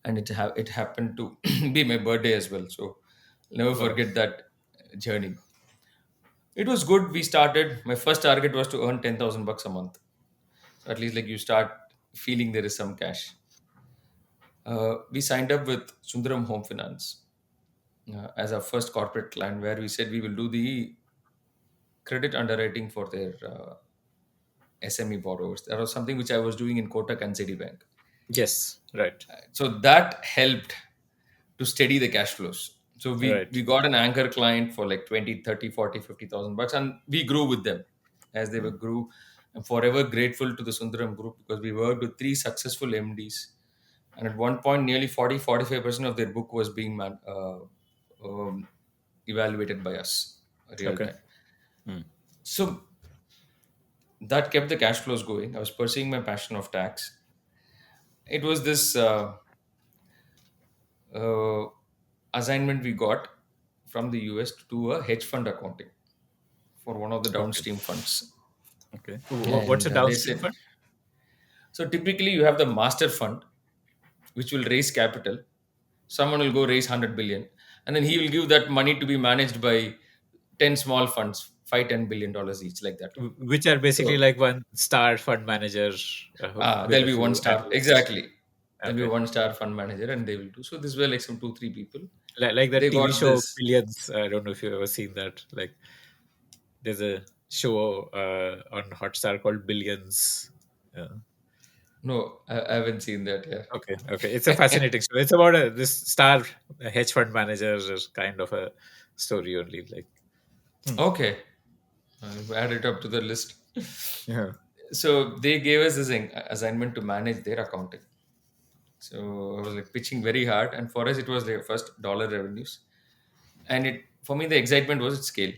And it happened to be my birthday as well. So I'll never wow. forget that journey. It was good. We started. My first target was to earn 10,000 bucks a month. So at least like you start feeling there is some cash. We signed up with Sundaram Home Finance as our first corporate client, where we said we will do the credit underwriting for their SME borrowers. That was something which I was doing in Kotak and Citibank. Yes, right, So that helped to steady the cash flows. So we right. got an anchor client for like 20, 30, 40, 50,000 bucks, and we grew with them as they were Hmm, grew. I'm forever grateful to the Sundaram group because we worked with three successful MDs. And at one point, nearly 45% of their book was being um, evaluated by us real okay. time. Hmm, So that kept the cash flows going. I was pursuing my passion of tax. It was this uh, assignment we got from the US to do a hedge fund accounting for one of the okay, downstream funds. okay. What's a And they downstream said, fund? so typically you have the master fund, which will raise capital. Someone will go raise 100 billion, and then he will give that money to be managed by 10 small funds, $5 10 billion each, like that. Which are basically So like one star fund manager with there'll a be one few star. analysts. Exactly. There'll be Okay, one star fund manager, and they will do. So this were like some two, three people. like that They TV got show this. Billions. I don't know if you've ever seen that. Like, there's a show on Hotstar called Billions. Yeah. No, I haven't seen that Okay, okay. It's a here. fascinating story. It's about this star hedge fund manager kind of a story only. Like, hmm. Okay, I'll add it up to the list. Yeah. So they gave us this assignment to manage their accounting. So I was like pitching very hard, and for us it was their first dollar revenues. And it for me the excitement was at scale.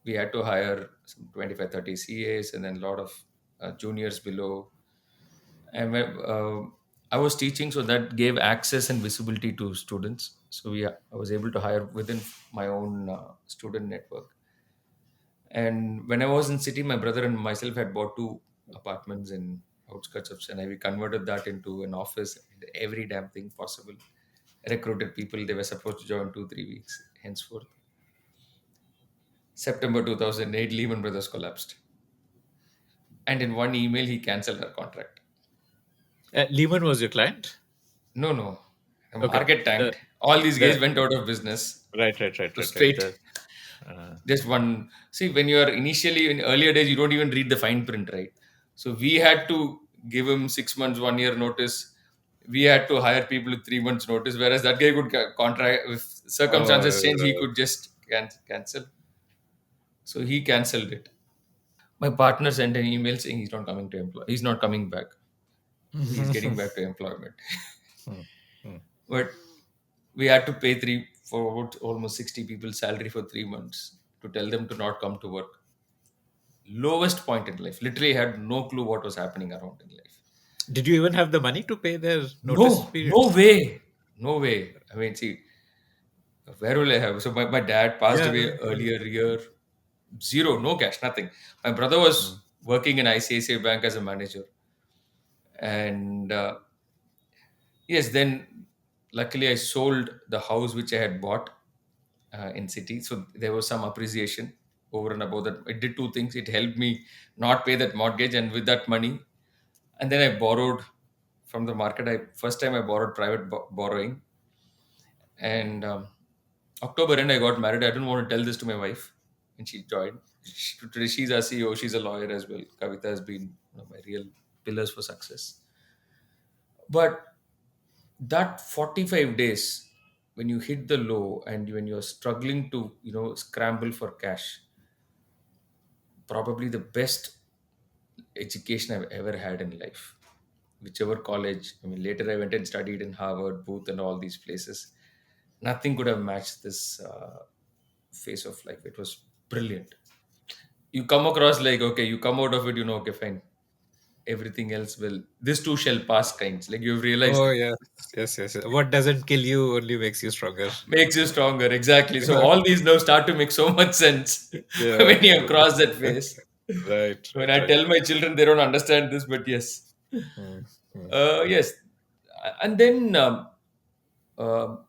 We had to hire some 25, 30 CAs and then a lot of juniors below. And I was teaching, so that gave access and visibility to students. So yeah, I was able to hire within my own student network. And when I was in city, my brother and myself had bought two apartments in outskirts of Chennai. We converted that into an office, did every damn thing possible. Recruited people, they were supposed to join 2 3 weeks. Henceforth, September 2008, Lehman Brothers collapsed, and in one email, he cancelled our contract. Lehman was your client. No, no, the Okay. market The tanked. All these guys the went out of business. right, right, right, So right, right. straight, The uh, just one. See, when you are initially in earlier days, you don't even read the fine print, right? So we had to give him 6 months, 1 year notice. We had to hire people with 3 months notice, whereas that guy could contract if circumstances change, he oh, could just cancel. So he cancelled it. My partner sent an email saying he's not coming to employ. He's not coming back. He's getting back to employment. Hmm. Hmm. But we had to pay three for about almost 60 people's salary for 3 months to tell them to not come to work. Lowest point in life. Literally had no clue what was happening around in life. Did you even have the money to pay their notice No, no periods? way. No way. I mean, see, where will I have? So my dad passed Yeah, away yeah. earlier year. Zero, no cash, nothing. My brother Hmm. was working in ICICI Bank as a manager. And yes, then luckily I sold the house which I had bought in city. So there was some appreciation over and above that. It did two things. It helped me not pay that mortgage, and with that money, and then I borrowed from the market. I first time I borrowed private borrowing, and October end I got married. I didn't want to tell this to my wife, and she joined. Today she's a CEO. She's a lawyer as well. Kavita has been one of my real pillars for success. But that 45 days when you hit the low and when you're struggling to scramble for cash, probably the best education I've ever had in life. Whichever college, I mean, later I went and studied in Harvard, Booth, and all these places. Nothing could have matched this phase of life. It was brilliant. You come across like, okay, you come out of it, okay, fine. Everything else will, this too shall pass kinds. Like you've realized Oh, yes, yes, yes, yes. What doesn't kill you only makes you stronger. makes you stronger. Exactly. So Yeah, all these now start to make so much sense yeah, when you have crossed that phase. right, When right, I right. tell my children, they don't understand this, but yes. Hmm. Hmm. Yes. And then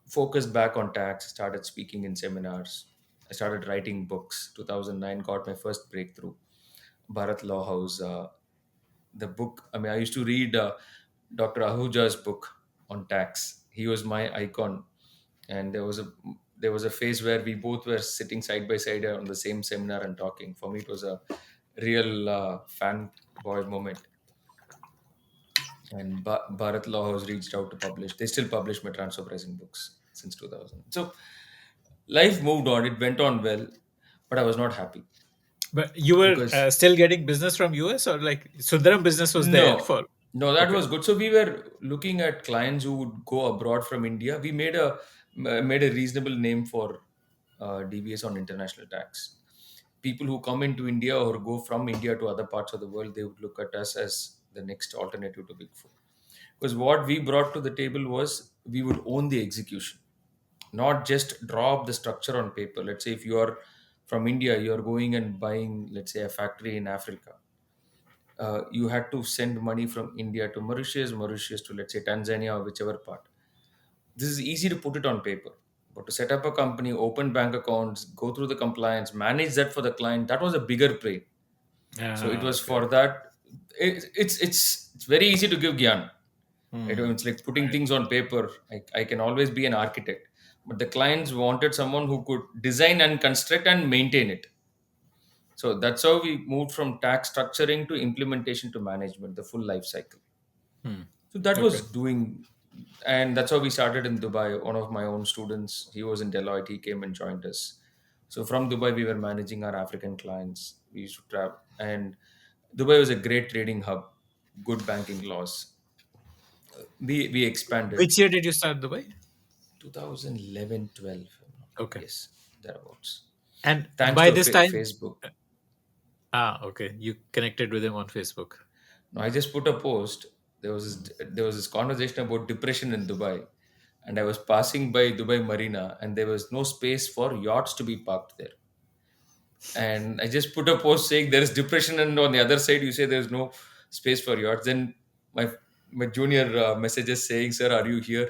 focused back on tax, started speaking in seminars. I started writing books. 2009 got my first breakthrough. Bharat Law House, the book. I mean, I used to read Dr. Ahuja's book on tax. He was my icon, and there was a phase where we both were sitting side by side on the same seminar and talking. For me, it was a real fanboy moment. And Bharat Law has reached out to publish. They still publish my transfer pricing books since 2000. So life moved on. It went on well, but I was not happy But you were because still getting business from US, or like Sundaram business was there no, for? no, that Okay. was good. So we were looking at clients who would go abroad from India. We made a reasonable name for DVS on international tax. People who come into India or go from India to other parts of the world, they would look at us as the next alternative to Big Four. Because what we brought to the table was we would own the execution, not just draw up the structure on paper. Let's say if you are from India, you are going and buying, let's say, a factory in Africa. You had to send money from India to Mauritius, Mauritius to, let's say, Tanzania or whichever part. This is easy to put it on paper. But to set up a company, open bank accounts, go through the compliance, manage that for the client, that was a bigger play. So it Ah, was okay. for that. It's very easy to give gyan. Right? Hmm. It's like putting Right. things on paper. I can always be an architect, but the clients wanted someone who could design and construct and maintain it. So that's how we moved from tax structuring to implementation to management, the full life cycle. Hmm. So that Okay. was doing, and that's how we started in Dubai. One of my own students, he was in Deloitte, he came and joined us. So from Dubai, we were managing our African clients. We used to travel, and Dubai was a great trading hub, good banking laws. We expanded Which year did you start Dubai? 2011, 12. If I'm not wrong. Okay. Yes, thereabouts. And Thanks by to this time, Facebook. okay, you connected with him on Facebook. No, I just put a post. There was this conversation about depression in Dubai, and I was passing by Dubai Marina, and there was no space for yachts to be parked there. And I just put a post saying there is depression, and on the other side you say there is no space for yachts. Then my junior messages saying, "Sir, are you here?"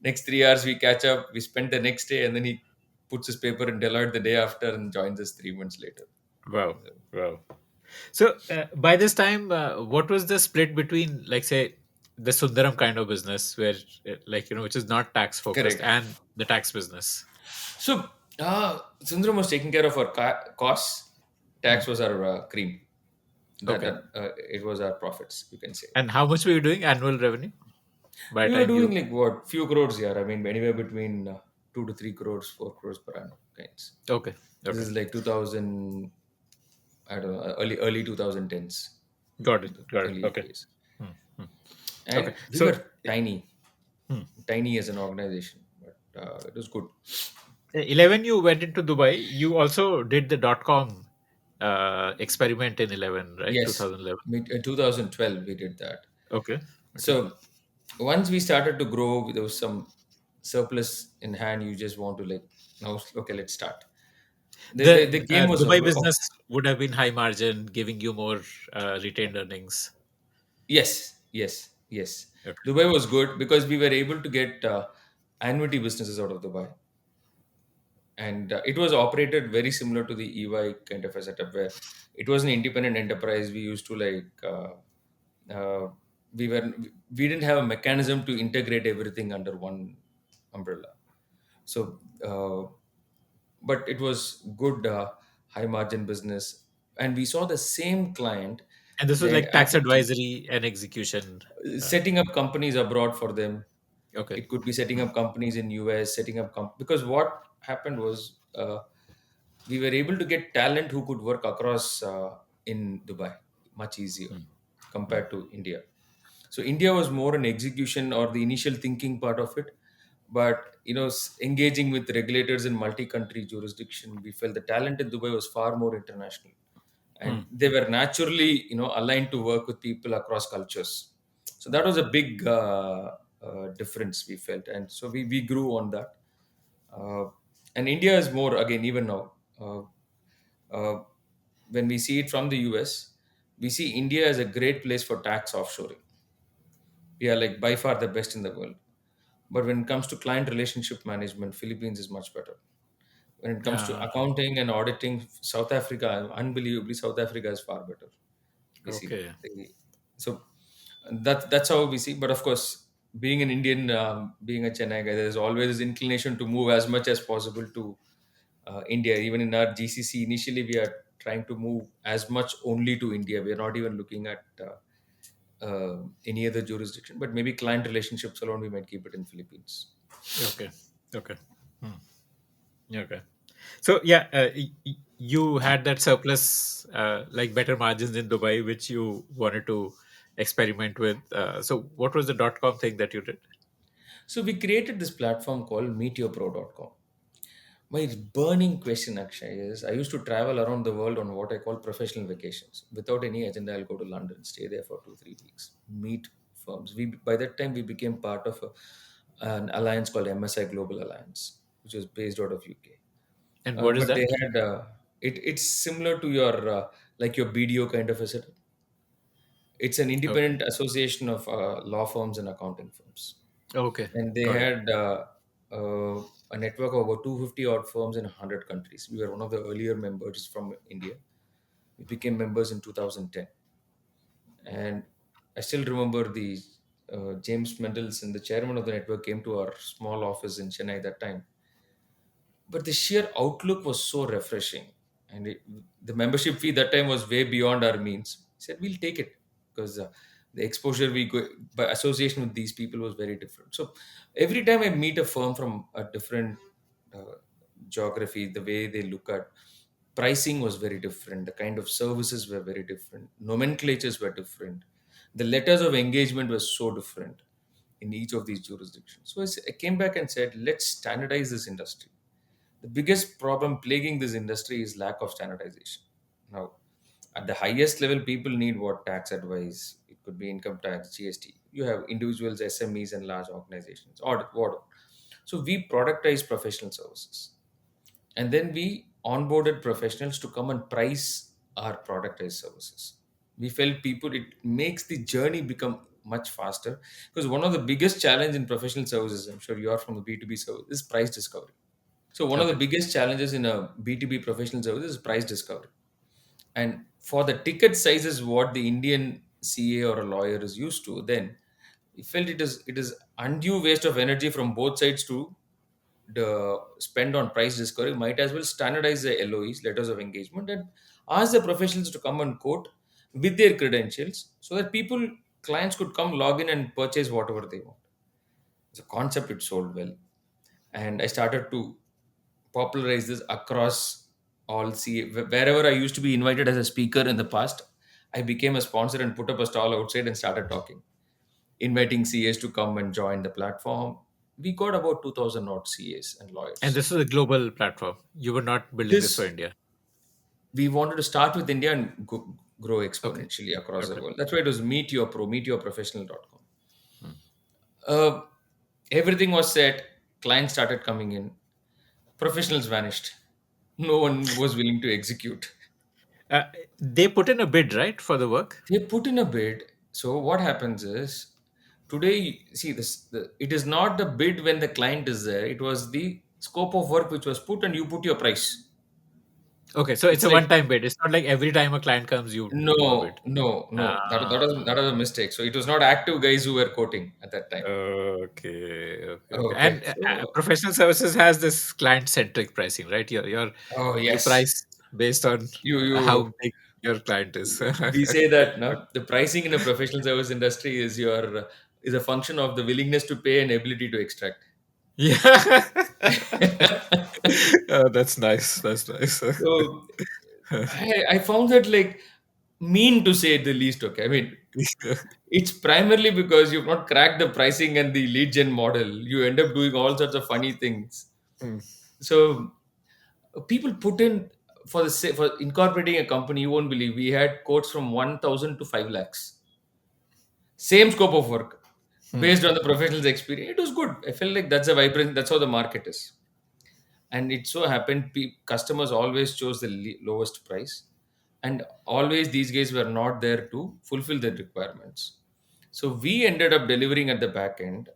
Next 3 hours we catch up. We spent the next day, and then he puts his paper in Deloitte the day after and joins us 3 months later. Wow. Wow. So by this time, what was the split between, like, say, the Sundaram kind of business, where, like, which is not tax focused, Correct. and the tax business? So, Sundaram was taking care of our costs. Hmm. Tax was our cream. That Okay. that it was our profits. You can say. And how much were you doing annual revenue by We the were time doing you? like what few crores here. I mean, anywhere between 2 to 3 crores, 4 crores per annum kinds. Okay. This Okay. is like 2000. I don't know, early 2010s, Got it. Got it. early Okay. days. Hmm. Hmm. Okay. and we So, were tiny, hmm. tiny as an organization, but it was good. 11, you went into Dubai. You also did the dot com experiment in 11, right? Yes, 2011. 2012 we did that. Okay. Okay. So once we started to grow, there was some surplus in hand. You just want to like, now okay, let's start. The The game was Dubai over. business would have been high margin, giving you more retained earnings. Yes, yes, yes. Okay. Dubai was good because we were able to get annuity businesses out of Dubai, and it was operated very similar to the EY kind of a setup where it was an independent enterprise. We used to like we were we didn't have a mechanism to integrate everything under one umbrella. So, but it was good high margin business, and we saw the same client. And this was They like tax actually advisory and execution. Uh, setting up companies abroad for them. okay. It could be setting Hmm. up companies in US, setting up because what happened was we were able to get talent who could work across in Dubai much easier Hmm. Hmm. compared to India. So India was more an execution or the initial thinking part of it, but engaging with regulators in multi-country jurisdiction, we felt the talent in Dubai was far more international, and Hmm. they were naturally aligned to work with people across cultures. So that was a big difference we felt, and so we grew on that. uh, and India is more again even now. Uh, when we see it from the US, we see India as a great place for tax offshoring. We are like by far the best in the world. But when it comes to client relationship management, Philippines is much better. When it comes to Uh, accounting and auditing, South Africa, unbelievably, South Africa is far better. We see. okay. So that's how we see. But of course, being an Indian, being a Chennai guy, there's always this inclination to move as much as possible to India. Even in our GCC, initially we are trying to move as much only to India. We are not even looking at any other jurisdiction. But maybe client relationships alone, we might keep it in Philippines. Okay. Okay. Hmm. Okay. So yeah, you had that surplus, like better margins in Dubai, which you wanted to experiment with. So what was the dot com thing that you did? So we created this platform called meteorpro.com. My burning question, Akshay, is I used to travel around the world on what I call professional vacations. Without any agenda, I'll go to London, stay there for 2, 3 weeks, meet firms. By that time, we became part of an alliance called MSI Global Alliance, which was based out of UK. And what is But they that? had it's similar to your like your BDO kind of a setup. It's an Okay. independent association of law firms and accounting firms, Okay. and they Got it. had a network of over 250 odd firms in 100 countries. We were one of the earlier members from India. We became members in 2010, and I still remember the James Mendelson, the chairman of the network, came to our small office in Chennai that time. But the sheer outlook was so refreshing, and the membership fee that time was way beyond our means. He said we'll take it because the exposure we go by association with these people was very different. So every time I meet a firm from a different uh, geography, the way they look at pricing was very different, the kind of services were very different, nomenclatures were different, the letters of engagement were so different in each of these jurisdictions. So I came back and said let's standardize this industry. The biggest problem plaguing this industry is lack of standardization. Now, at the highest level, people need what tax advice. It could be income tax, GST. You have individuals, SMEs, and large organizations, audit, whatever. So we productize professional services, and then we onboarded professionals to come and price our productized services. We felt people it makes the journey become much faster because one of the biggest challenge in professional services, I'm sure you are from the B2B service, is price discovery. So one of the Okay. biggest challenges in a B2B professional service is price discovery. And for the ticket sizes, what the Indian CA or a lawyer is used to, then we felt it is undue waste of energy from both sides to the spend on price discovery. Might as well standardize the LOEs, letters of engagement, and ask the professionals to come and quote with their credentials so that clients could come log in and purchase whatever they want. It's a concept it sold well. And I started to popularize this across all wherever I used to be invited as a speaker in the past. I became a sponsor and put up a stall outside and started talking. inviting CAs to come and join the platform. We got about 2,000 odd CAs and And lawyers. this is a global platform. You were not building this for This India. we wanted to start with India and grow Okay. exponentially across Got the it. world. That's why it was Meet Your Pro, meetyourprofessional.com. Hmm. Uh, Everything was set. Clients started coming in. Professionals vanished. No one was willing to execute. Uh, they put in a bid, right, for the work? They put in a bid. So what happens is today, see this. It is not the bid when the client is there. It was the scope of work which was put, and you put your price. Okay, so it's It's a like one-time bid. It's not like every time a client comes, you do a no, bid. no, no. That Ah, was a mistake. So it was not active guys who were quoting at that time. okay, okay, okay. Okay. And So professional services has this client-centric pricing, right? oh You yes, price based on how you big your client is. we say that no, the pricing in a professional service industry is a function of the willingness to pay and ability to extract. Yeah. Oh, that's nice. That's nice. So I found that like mean to say the least. Okay, I mean it's primarily because you've not cracked the pricing and the lead gen model. You end up doing all sorts of funny things. Mm. So people put in for incorporating a company. You won't believe we had quotes from 1,000 to 5 lakhs. Same scope of work Hmm. based on the professional's experience. It was good. I felt like that's a vibrant. That's how the market is. And it so happened customers always chose the lowest price, and always these guys were not there to fulfill their requirements. So we ended up delivering at the back end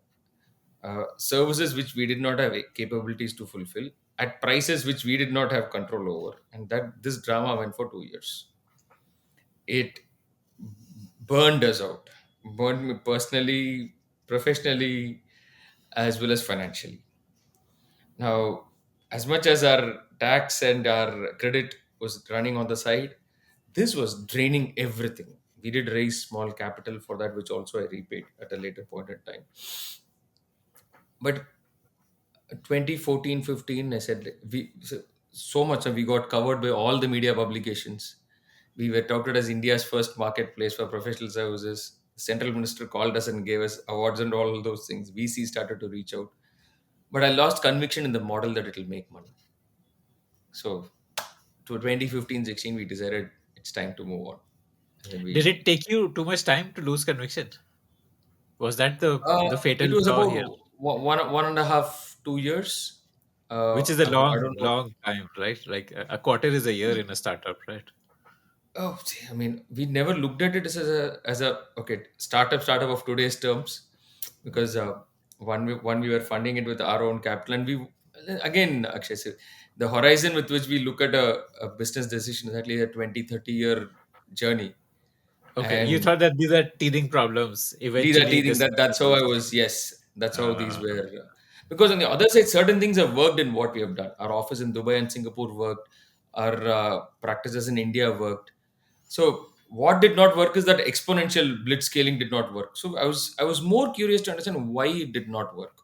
services which we did not have capabilities to fulfill at prices which we did not have control over, and that this drama went for 2 years. It burned us out, burned me personally, professionally, as well as financially. Now, as much as our tax and our credit was running on the side, this was draining everything. We did raise small capital for that, which also I repaid at a later point in time. But 2014, 15, I said like, so much we got covered by all the media publications. We were touted as India's first marketplace for professional services. The central minister called us and gave us awards and all those things. VC started to reach out, but I lost conviction in the model that it will make money. So to 2015, 16, we decided it's time to move on. And then Did we, it take you too much time to lose conviction? Was that the it fatal was flaw about here? one and a half, 2 years. Which is a I long, don't know. long time, right? Like a quarter is a year in a startup, right? Oh, see, I mean, we never looked at it as a okay startup of today's terms, because one we were funding it with our own capital, and we again Akshay, see, the horizon with which we look at a business decision is at least a 20-30 year journey, Okay, you and thought that these are teething problems. these are Eventually, teething. this will That's how resolve. I was. Yes, that's how these Uh, were. Because on the other side, certain things have worked in what we have done. Our office in Dubai and Singapore worked. Our practices in India worked. So what did not work is that exponential blitz scaling did not work. So I was more curious to understand why it did not work.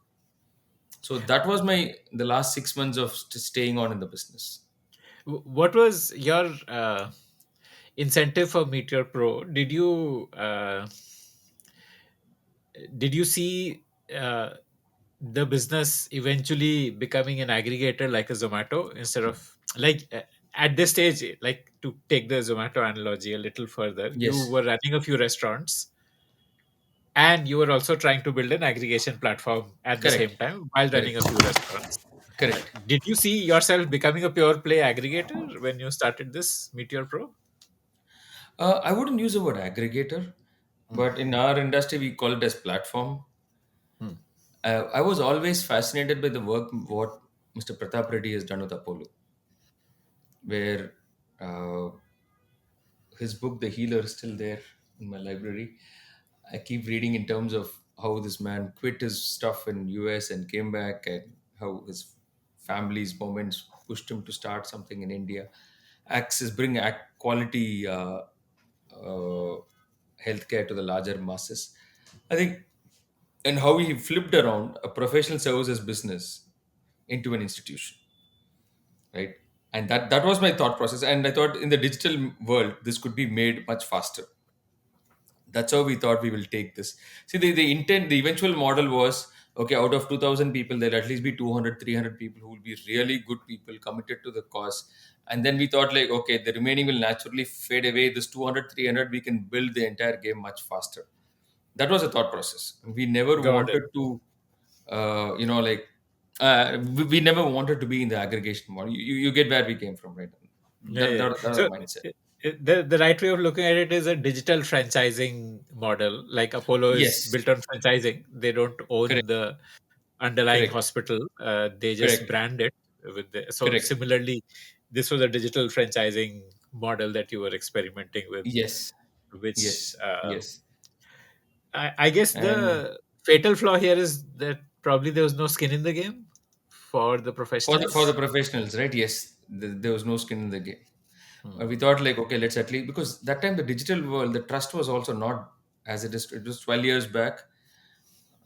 So that was my the last 6 months of staying on in the business. what was your incentive for Meteor Pro? Did you see the business eventually becoming an aggregator like a Zomato instead of like at this stage, like to take the Zomato analogy a little further, you Yes, were running a few restaurants and you were also trying to build an aggregation platform at the correct, same time while running correct, a few restaurants. correct. Did you see yourself becoming a pure play aggregator when you started this Meteor Pro? I wouldn't use the word aggregator, Hmm. but in our industry we call it as platform. Hmm. I was always fascinated by the work what Mr. Pratap Reddy has done with Apollo, where uh, his book The Healer is still there in my library. I keep reading in terms of how this man quit his stuff in US and came back, and how his family's moments pushed him to start something in India. Access bring quality uh, healthcare to the larger masses. I think, and how he flipped around a professional services business into an institution, right? And that was my thought process. And I thought in the digital world, this could be made much faster. That's how we thought we will take this. See, the intent, the eventual model was, okay, out of 2000 people, there'll at least be 200, 300 people who will be really good people committed to the cause. And then we thought, like, okay, the remaining will naturally fade away. This 200, 300, we can build the entire game much faster. That was a thought process. We never Got it. wanted to, like, we never wanted to be in the aggregation model. You get where we came from, right? Yeah, yeah. That was So the mindset. the right way of looking at it is a digital franchising model. Like Apollo is Yes, built on franchising. They don't own correct, the underlying correct, hospital. They just correct, brand it with so correct. similarly, this was a digital franchising model that you were experimenting with, Yes, which yes, yes. I guess And the fatal flaw here is that probably there was no skin in the game for the for the professionals. professionals, right? Yes, there was no skin in the game. We Hmm. thought, like, okay, let's at least, because that time the digital world, the trust was also not as it is. It was 12 years back.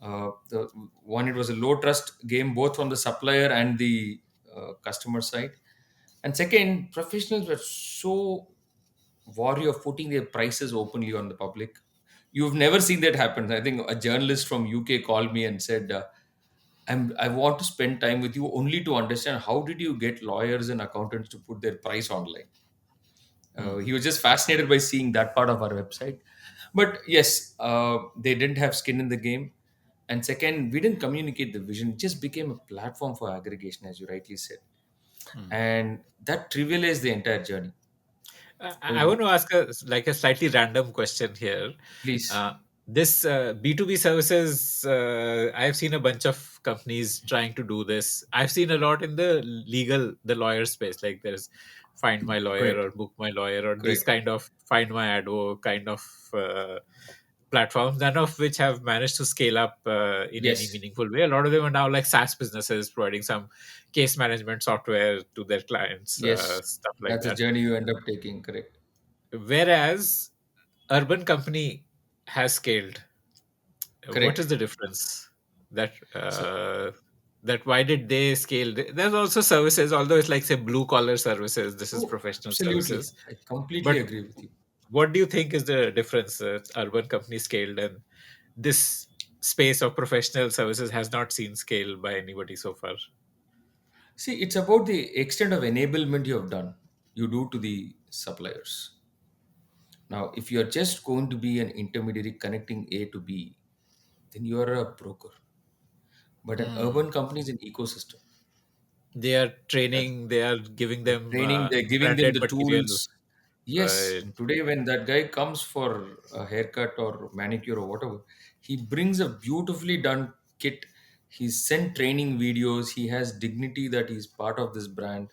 The one, it was a low trust game both from the supplier and the customer side. And second, professionals were so wary of putting their prices openly on the public. You've never seen that happen. I think a journalist from UK called me and said, I want to spend time with you only to understand how did you get lawyers and accountants to put their price online. Hmm. He was just fascinated by seeing that part of our website. But yes, they didn't have skin in the game. And second, we didn't communicate the vision. It just became a platform for aggregation, as you rightly said. Hmm. And that trivialized the entire journey. I want to ask a slightly random question here. Please. Uh, this B2B services, I've seen a bunch of companies trying to do this. I've seen a lot in the lawyer space. Like there's Find My Lawyer Correct. or Book My Lawyer or these Correct. kind of Find My Advo kind of platforms, none of which have managed to scale up in any Yes. meaningful way. A lot of them are now like SaaS businesses providing some case management software to their clients, Yes. stuff like That's a that. journey you end up taking. Correct. Whereas urban company has scaled. What is Correct. the difference? That So, that why did they scale? There's also services, although it's like say blue collar services. This is oh, professional absolutely. services. I completely But agree with you. what do you think is the difference? Urban company scaled and this space of professional services has not seen scale by anybody so far. See, it's about the extent of enablement you have done, you do to the suppliers. Now, if you are just going to be an intermediary connecting A to B, then you are a broker. But an Hmm. urban company is an ecosystem. They are That training. They are giving they're them training, they're giving them branded the material. tools. Yes, Right. and today when that guy comes for a haircut or manicure or whatever, he brings a beautifully done kit. He's sent training videos. He has dignity that he's part of this brand.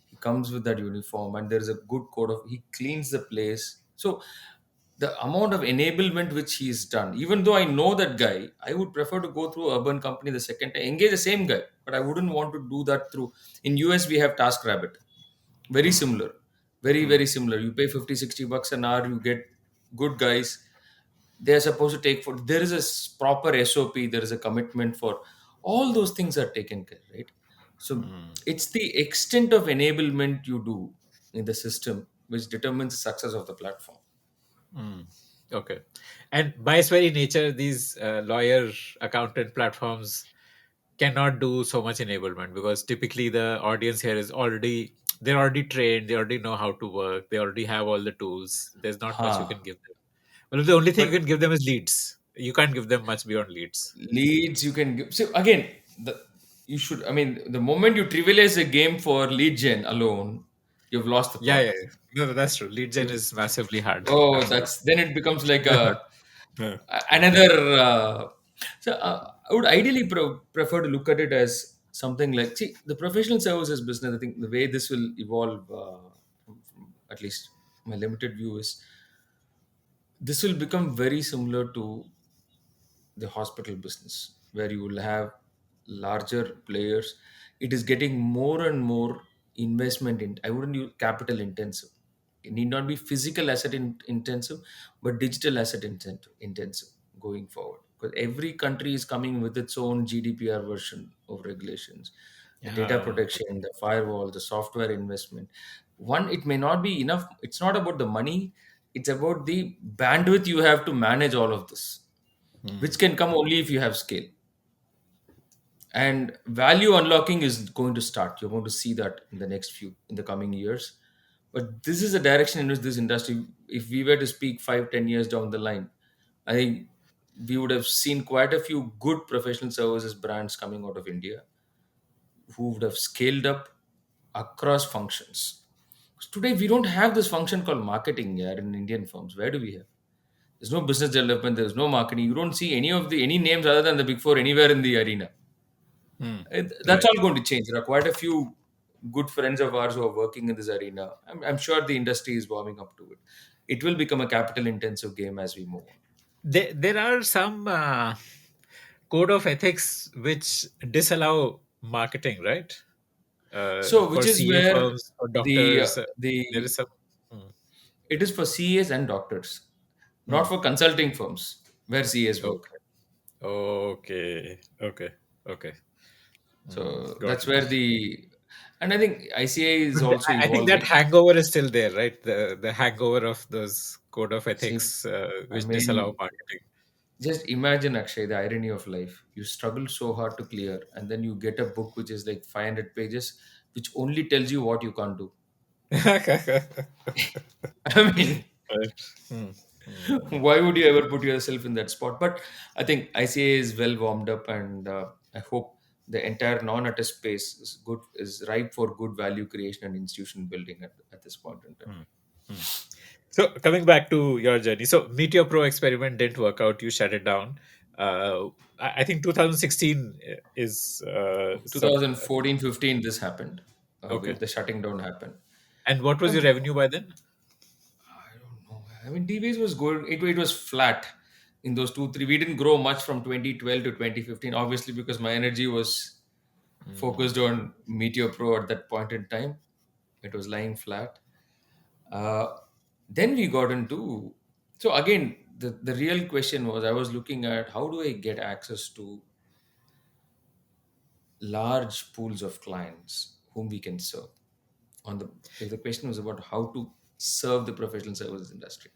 He comes with that uniform, and there is a good code of. He cleans the place. So the amount of enablement which he's done, even though I know that guy, I would prefer to go through urban company the second time, engage the same guy, but I wouldn't want to do that through. In US we have TaskRabbit, very Hmm. similar, very Hmm. very similar. You pay 50, 60 bucks an hour, you get good guys. They're supposed to take for, there is a proper SOP, there is a commitment for all those things are taken care, right? So Hmm. it's the extent of enablement you do in the system which determines the success of the platform. Hmm. Okay. And by its very nature, these lawyer accountant platforms cannot do so much enablement because typically the audience here is already they're already trained, they already know how to work, they already have all the tools. There's not much you Ha. can give them. Well, the only thing you But can give them is leads. You can't give them much beyond leads. leads you can give. So again, the you should. I mean, the moment you trivialize a game for lead gen alone, you've lost the Yeah, yeah, plot. yeah. No, no, that's true. Lead gen You, is massively hard. oh, Absolutely. that's then it becomes like Yeah. another. I would ideally prefer to look at it as something like, see, the professional services business. I think the way this will evolve, from at least my limited view, is this will become very similar to the hospital business, where you will have larger players. It is getting more and more investment in, I wouldn't use capital intensive. It need not be physical asset intensive, but digital asset intensive going forward, because every country is coming with its own GDPR version of regulations, the data Uh, protection, the firewall, the software investment. One, it may not be enough, it's not about the money. It's about the bandwidth you have to manage all of this, which Mm. can come only if you have scale. And value unlocking is going to start. You're going to see that in the in the coming years. But this is the direction in which this industry, if we were to speak 5, 10 years down the line, I think we would have seen quite a few good professional services brands coming out of India who would have scaled up across functions. 'Cause today, we don't have this function called marketing here in Indian firms. Where do we have? There's no business development. There's no marketing. You don't see any names other than the big four anywhere in the arena. Mm. That's Right. all going to change. There are quite a few good friends of ours who are working in this arena. I'm sure the industry is warming up to it. It will become a capital intensive game as we move on. There are some code of ethics which disallow marketing, right? So, For which is CA where firms or the doctors, the there is some. Hmm. it is for CAs and doctors, not Hmm. for consulting firms where CAs work. Okay. Okay. Okay. Okay. Hmm. So Got that's it. where and I think ICA is But also I think that evolving. hangover is still there, right? The hangover of those code of See, ethics I which disallow mean, marketing. just imagine, Akshay, the irony of life. You struggle so hard to clear, and then you get a book which is like 500 pages, which only tells you what you can't do. I mean, Right. Hmm. Hmm. Hmm. why would you ever put yourself in that spot? But I think ICA is well warmed up, and I hope the entire non-attest space is ripe for good value creation and institution building at this point in time. Hmm. Hmm. So coming back to your journey, so Meteor Pro experiment didn't work out. You shut it down. I think 2016 is some 2014, 15, this happened. okay. The shutting down happened. And what was your Um, revenue by then? I don't know. I mean, DVS was good. It was flat in those two, three. We didn't grow much from 2012 to 2015, obviously, because my energy was Hmm. focused on Meteor Pro at that point in time. It was lying flat. Uh, then we got into. So, again, the real question was I was looking at how do I get access to large pools of clients whom we can serve? The question was about how to serve the professional services industry.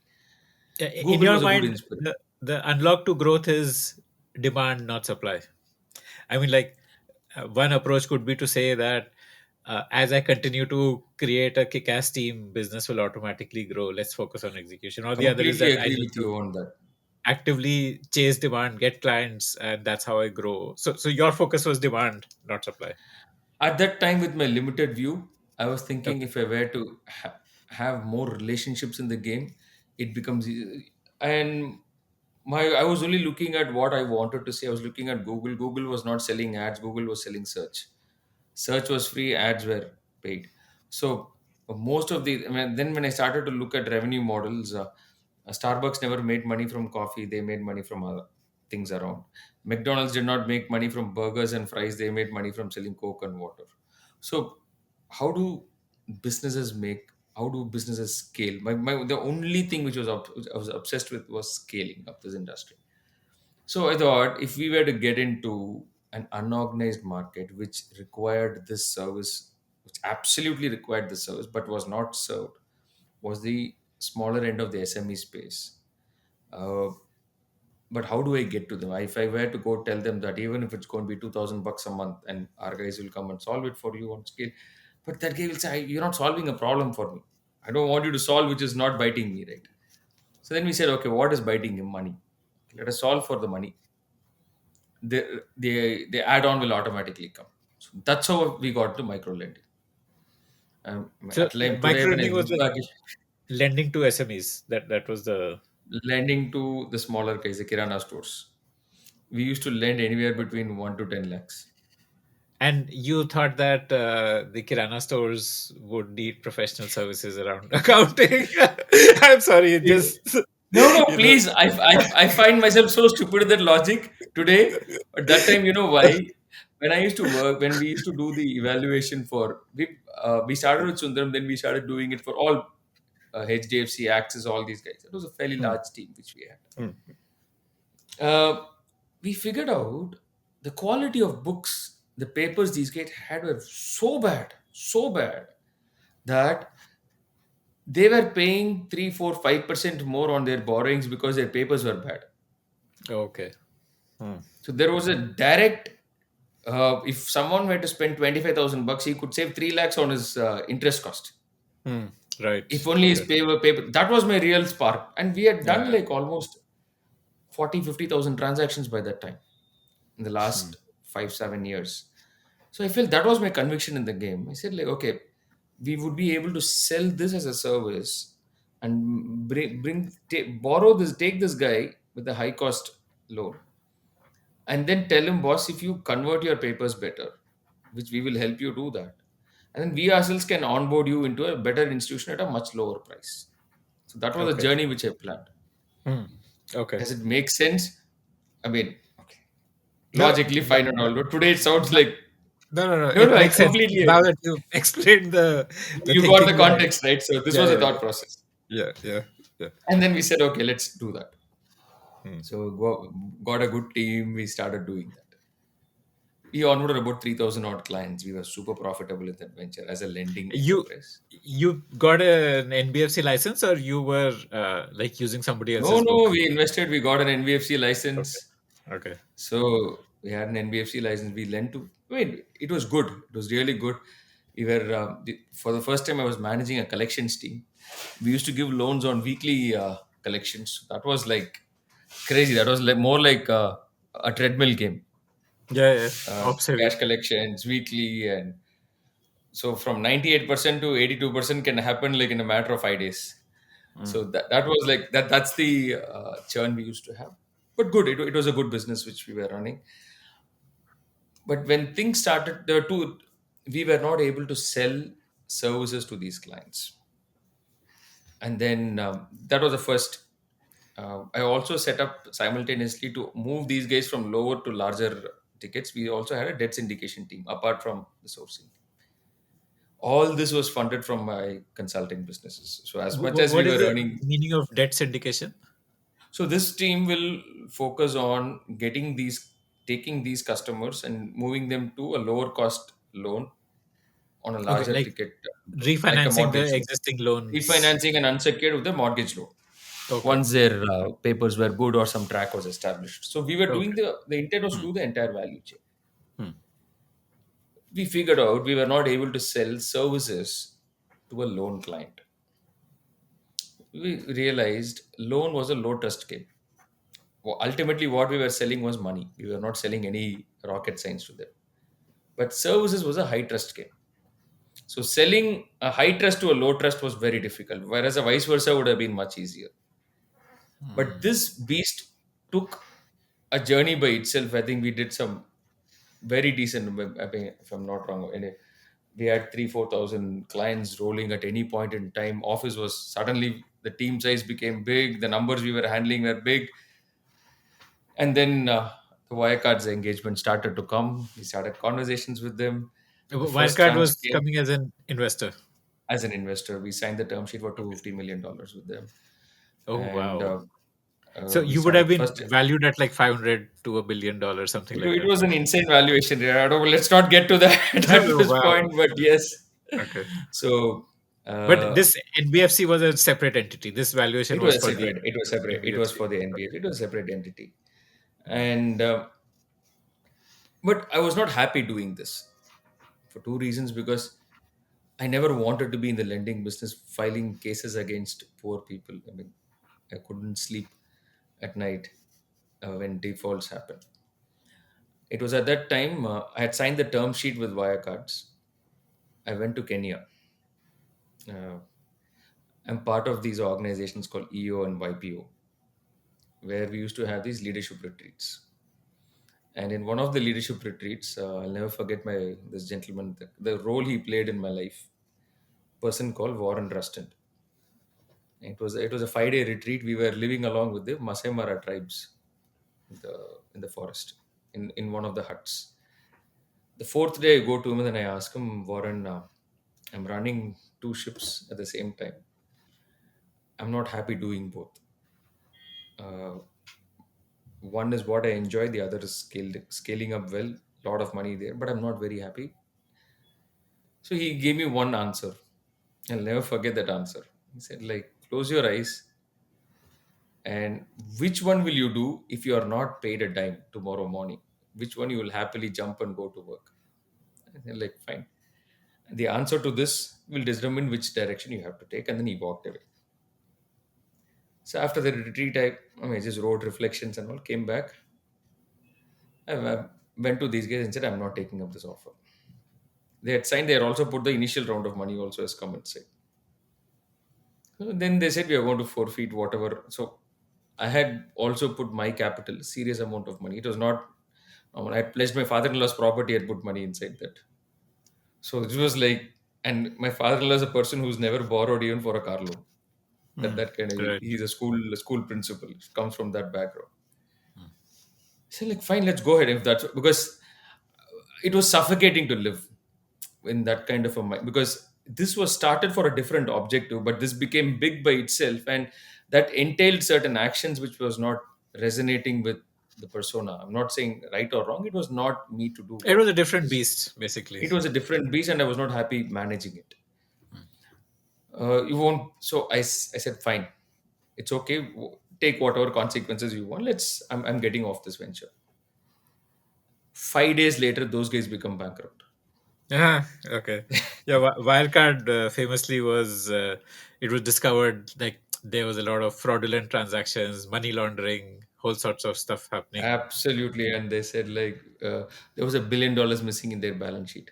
In Google your was a good mind, inspiration. the unlock to growth is demand, not supply. I mean, like one approach could be to say that as I continue to create a kick-ass team, business will automatically grow. Let's focus on execution. Or the other is Completely that I agree need with to you on that. actively chase demand, get clients, and that's how I grow. So your focus was demand, not supply. At that time, with my limited view, I was thinking Okay. if I were to have more relationships in the game, it becomes easy. And I was only looking at what I wanted to say. I was looking at Google. Google was not selling ads. Google was selling search. Search was free, ads were paid. So most of the, I mean, then when I started to look at revenue models, Starbucks never made money from coffee. They made money from other things around. McDonald's did not make money from burgers and fries. They made money from selling Coke and water. So how do how do businesses scale? The only thing which I was obsessed with was scaling up this industry. So I thought if we were to get into an unorganized market which required this service, which absolutely required this service but was not served, was the smaller end of the SME space. Uh, but how do I get to them? If I were to go tell them that even if it's going to be $2,000 a month and our guys will come and solve it for you on scale, but that guy will say, "You're not solving a problem for me. I don't want you to solve which is not biting me, right?" So then we said, okay, what is biting him? Money. Let us solve for the money. The add-on will automatically come. So that's how we got to micro lending. So At time today, micro when I lending was look like back, lending to SMEs. That was the lending to the smaller guys, the kirana stores, we used to lend anywhere between 1 to 10 lakhs. and you thought that the Kirana stores would need professional services around accounting. I'm sorry, it It- just no, no, you know. please. I find myself so stupid with that logic today. But that time, you know why? When I used to work, when we used to do the evaluation for, we started with Sundaram, then we started doing it for all HDFC, Axis, all these guys. It was a fairly Hmm, large team which we had. hmm, We figured out the quality of books, the papers these guys had were so bad that They were paying 3, 4, 5% more on their borrowings because their papers were bad. Okay. Hmm. So there was a direct, if someone were to spend 25,000 bucks, he could save 3 lakhs on his interest cost. Hmm. Right. If only his Okay. paper, that was my real spark. And we had done Yeah. like almost 40, 50,000 transactions by that time in the Hmm. last 5, 7 years. So I felt that was my conviction in the game. I said like, okay, we would be able to sell this as a service and borrow this, take this guy with a high cost loan, and then tell him, boss, if you convert your papers better, which we will help you do that, and then we ourselves can onboard you into a better institution at a much lower price. So that was a Okay. journey which I planned. Hmm. Okay. Does it make sense? I mean, okay, No, logically fine and all, but today it sounds no, like no. no, It no. I makes sense completely now agree. that you explained the You got the thinking behind. context right. So this Yeah, was a yeah, thought process, yeah, yeah, yeah. and then we said, okay, let's do that. Hmm. So got a good team. We started doing that. We onboarded about 3,000 odd clients. We were super profitable in that venture as a lending You enterprise. you got an NBFC license, or you were like using somebody No, else's no, book? we invested. We got an NBFC Okay. license. Okay. So we had an NBFC license. We lent to. I mean, it was good. It was really good. We were for the first time. I was managing a collections team. We used to give loans on weekly collections. That was like crazy. That was like more like a treadmill game. Yeah, yeah. Ops Cash heavy. collections weekly, and so from 98% to 82% can happen like in a matter of 5 days. Hmm. So that was like that. That's the churn we used to have. But good. It was a good business which we were running. But when things started, there were two. We were not able to sell services to these clients, and then that was the first. I also set up simultaneously to move these guys from lower to larger tickets. We also had a debt syndication team apart from the sourcing. All this was funded from my consulting businesses. So as much as we What is were the earning, meaning of debt syndication? so this team will focus on taking these customers and moving them to a lower cost loan on a Okay, larger like ticket, like a refinancing the mortgage loan, existing loans. refinancing and unsecured with the mortgage loan. Okay. Once their papers were good or some track was established, so we were doing Okay. the intent was to Hmm. do the entire value chain. Hmm. We figured out we were not able to sell services to a loan client. We realized loan was a low trust game. Ultimately, what we were selling was money. We were not selling any rocket science to them. But services was a high trust game. So selling a high trust to a low trust was very difficult, whereas a vice versa would have been much easier. But Hmm. this beast took a journey by itself. I think we did some very decent. I mean, if I'm not wrong, we had 3, 4 thousand clients rolling at any point in time. Office was suddenly the team size became big. The numbers we were handling were big, and then the Wirecards engagement started to come. We started conversations with them. The first Wildcard tranche was came coming as an investor. as an investor. We signed the term sheet for $250 million with them, Oh and wow! So we you would have started been first. valued at like 500 to $1 billion, something like It that. was an insane valuation. Yeah, I don't, let's not get to that at Oh this wow! point, but yes. Okay. So But uh, this NBFC was a separate entity. This valuation it was was a for the separate. It was separate. It was NBFC. for the NBF. It was a separate entity, and but I was not happy doing this for two reasons. Because I never wanted to be in the lending business, filing cases against poor people. I mean, I couldn't sleep at night when defaults happen. It was at that time I had signed the term sheet with Wirecards. I went to Kenya. Uh, I'm part of these organizations called EO and YPO, where we used to have these leadership retreats. And in one of the leadership retreats, I'll never forget this gentleman, the role he played in my life. Person called Warren Rustin. It was a 5 day retreat. We were living along with the Masai Mara tribes in the forest in one of the huts. The fourth day, I go to him and I ask him, Warren, I'm running two ships at the same time. I'm not happy doing both. Uh, One is what I enjoy, the other is scaling up well, lot of money there, but I'm not very happy. So he gave me one answer. I'll never forget that answer. He said, like, close your eyes, and which one will you do if you are not paid a dime tomorrow morning? Which one you will happily jump and go to work? I said, like, fine. The answer to this will determine which direction you have to take. And then he walked away. So after the retreat, I just wrote reflections and all, came back. I went to these guys and said, I'm not taking up this offer. They had signed, they had also put the initial round of money also as come inside. So then they said, we are going to forfeit whatever. So I had also put my capital, serious amount of money. It was not, I had pledged my father in law's property, I had put money inside that. So it was like, and my father in law is a person who's never borrowed even for a car loan. Hmm. That kind of, Right. he's a school principal, comes from that background. So like, fine, let's go ahead if that's because it was suffocating to live in that kind of a mind because this was started for a different objective, but this became big by itself, and that entailed certain actions which was not resonating with the persona. I'm not saying right or wrong. It was not me to do It what was a different is. beast, basically. It was a different beast, and I was not happy managing it. You won't. So I said, fine, it's okay. Take whatever consequences you want. I'm getting off this venture. 5 days later, those guys become bankrupt. Ah, okay. Yeah, Wirecard famously was it was discovered like there was a lot of fraudulent transactions, money laundering, whole sorts of stuff happening. Absolutely. And they said, like, there was $1 billion missing in their balance sheet.